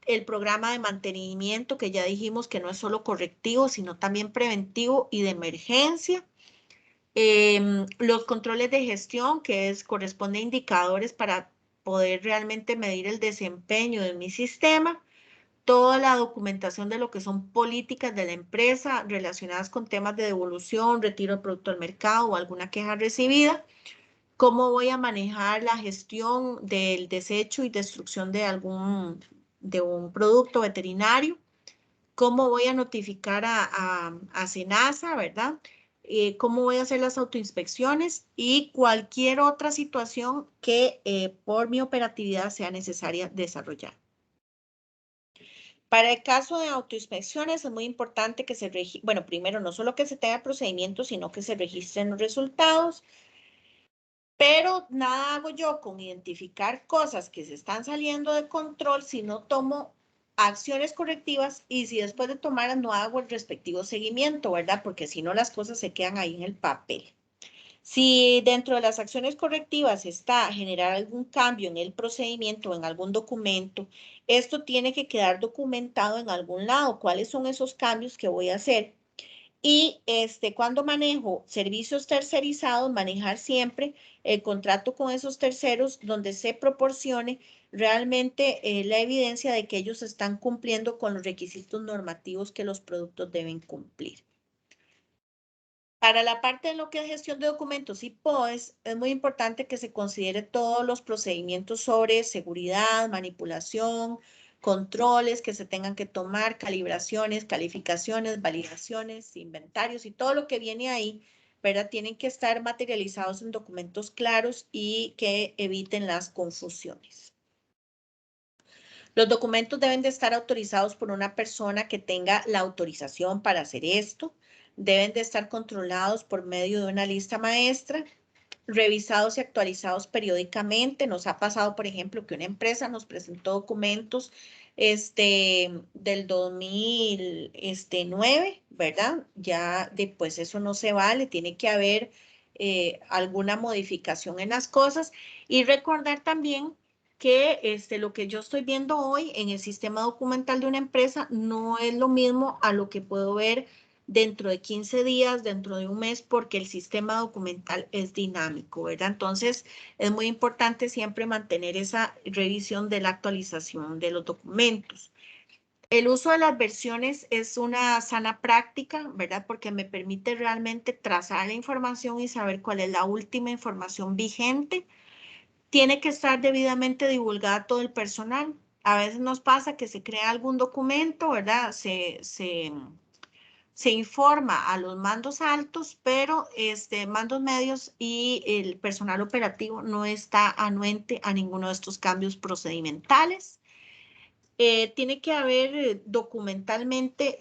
El programa de mantenimiento, que ya dijimos que no es solo correctivo, sino también preventivo y de emergencia. Los controles de gestión, corresponde a indicadores para poder realmente medir el desempeño de mi sistema. Toda la documentación de lo que son políticas de la empresa relacionadas con temas de devolución, retiro de producto al mercado o alguna queja recibida. Cómo voy a manejar la gestión del desecho y destrucción de un producto veterinario. Cómo voy a notificar a SENASA, ¿verdad? Cómo voy a hacer las autoinspecciones y cualquier otra situación que por mi operatividad sea necesaria desarrollar. Para el caso de autoinspecciones es muy importante que bueno, primero no solo que se tenga procedimientos, sino que se registren los resultados. Pero nada hago yo con identificar cosas que se están saliendo de control si no tomo acciones correctivas y si después de tomarlas no hago el respectivo seguimiento, ¿verdad? Porque si no las cosas se quedan ahí en el papel. Si dentro de las acciones correctivas está generar algún cambio en el procedimiento o en algún documento, esto tiene que quedar documentado en algún lado. ¿Cuáles son esos cambios que voy a hacer? Y cuando manejo servicios tercerizados, manejar siempre el contrato con esos terceros donde se proporcione realmente la evidencia de que ellos están cumpliendo con los requisitos normativos que los productos deben cumplir. Para la parte de lo que es gestión de documentos y POEs, es muy importante que se considere todos los procedimientos sobre seguridad, manipulación, controles que se tengan que tomar, calibraciones, calificaciones, validaciones, inventarios y todo lo que viene ahí, ¿verdad? Tienen que estar materializados en documentos claros y que eviten las confusiones. Los documentos deben de estar autorizados por una persona que tenga la autorización para hacer esto. Deben de estar controlados por medio de una lista maestra, revisados y actualizados periódicamente. Nos ha pasado, por ejemplo, que una empresa nos presentó documentos del 2009, ¿verdad? Ya después eso no se vale, tiene que haber alguna modificación en las cosas y recordar también que lo que yo estoy viendo hoy en el sistema documental de una empresa no es lo mismo a lo que puedo ver dentro de 15 días, dentro de un mes, porque el sistema documental es dinámico, ¿verdad? Entonces, es muy importante siempre mantener esa revisión de la actualización de los documentos. El uso de las versiones es una sana práctica, ¿verdad? Porque me permite realmente trazar la información y saber cuál es la última información vigente. Tiene que estar debidamente divulgada a todo el personal. A veces nos pasa que se crea algún documento, ¿verdad? Se informa a los mandos altos, pero mandos medios y el personal operativo no está anuente a ninguno de estos cambios procedimentales. Tiene que haber documentalmente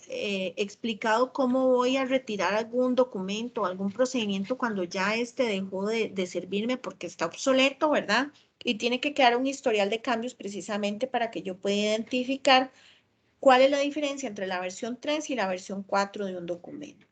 explicado cómo voy a retirar algún documento, algún procedimiento cuando ya dejó de servirme porque está obsoleto, ¿verdad? Y tiene que quedar un historial de cambios precisamente para que yo pueda identificar cuál es la diferencia entre la versión 3 y la versión 4 de un documento.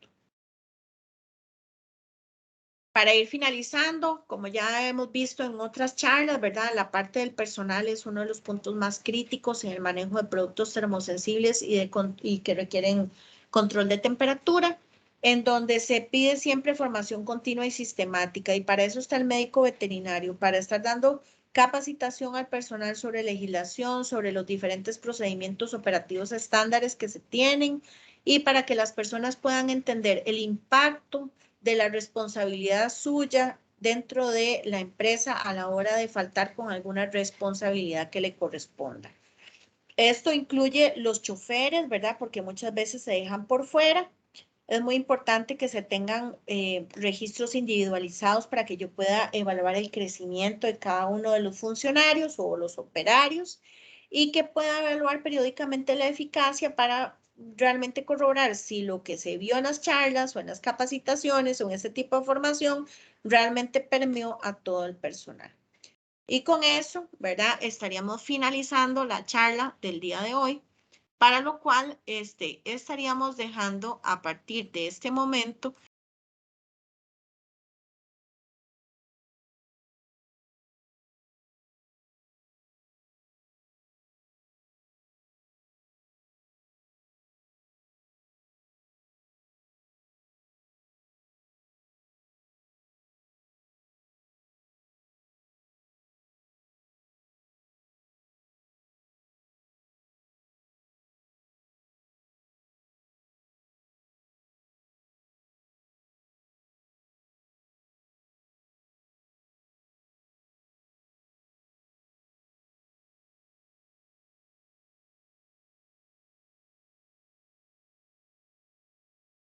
Para ir finalizando, como ya hemos visto en otras charlas, ¿verdad? La parte del personal es uno de los puntos más críticos en el manejo de productos termosensibles y que requieren control de temperatura, en donde se pide siempre formación continua y sistemática, y para eso está el médico veterinario, para estar dando capacitación al personal sobre legislación, sobre los diferentes procedimientos operativos estándares que se tienen, y para que las personas puedan entender el impacto de la responsabilidad suya dentro de la empresa a la hora de faltar con alguna responsabilidad que le corresponda. Esto incluye los choferes, ¿verdad? Porque muchas veces se dejan por fuera. Es muy importante que se tengan registros individualizados para que yo pueda evaluar el crecimiento de cada uno de los funcionarios o los operarios y que pueda evaluar periódicamente la eficacia para realmente corroborar si lo que se vio en las charlas o en las capacitaciones o en ese tipo de formación realmente permeó a todo el personal. Y con eso, ¿verdad? Estaríamos finalizando la charla del día de hoy, para lo cual estaríamos dejando a partir de este momento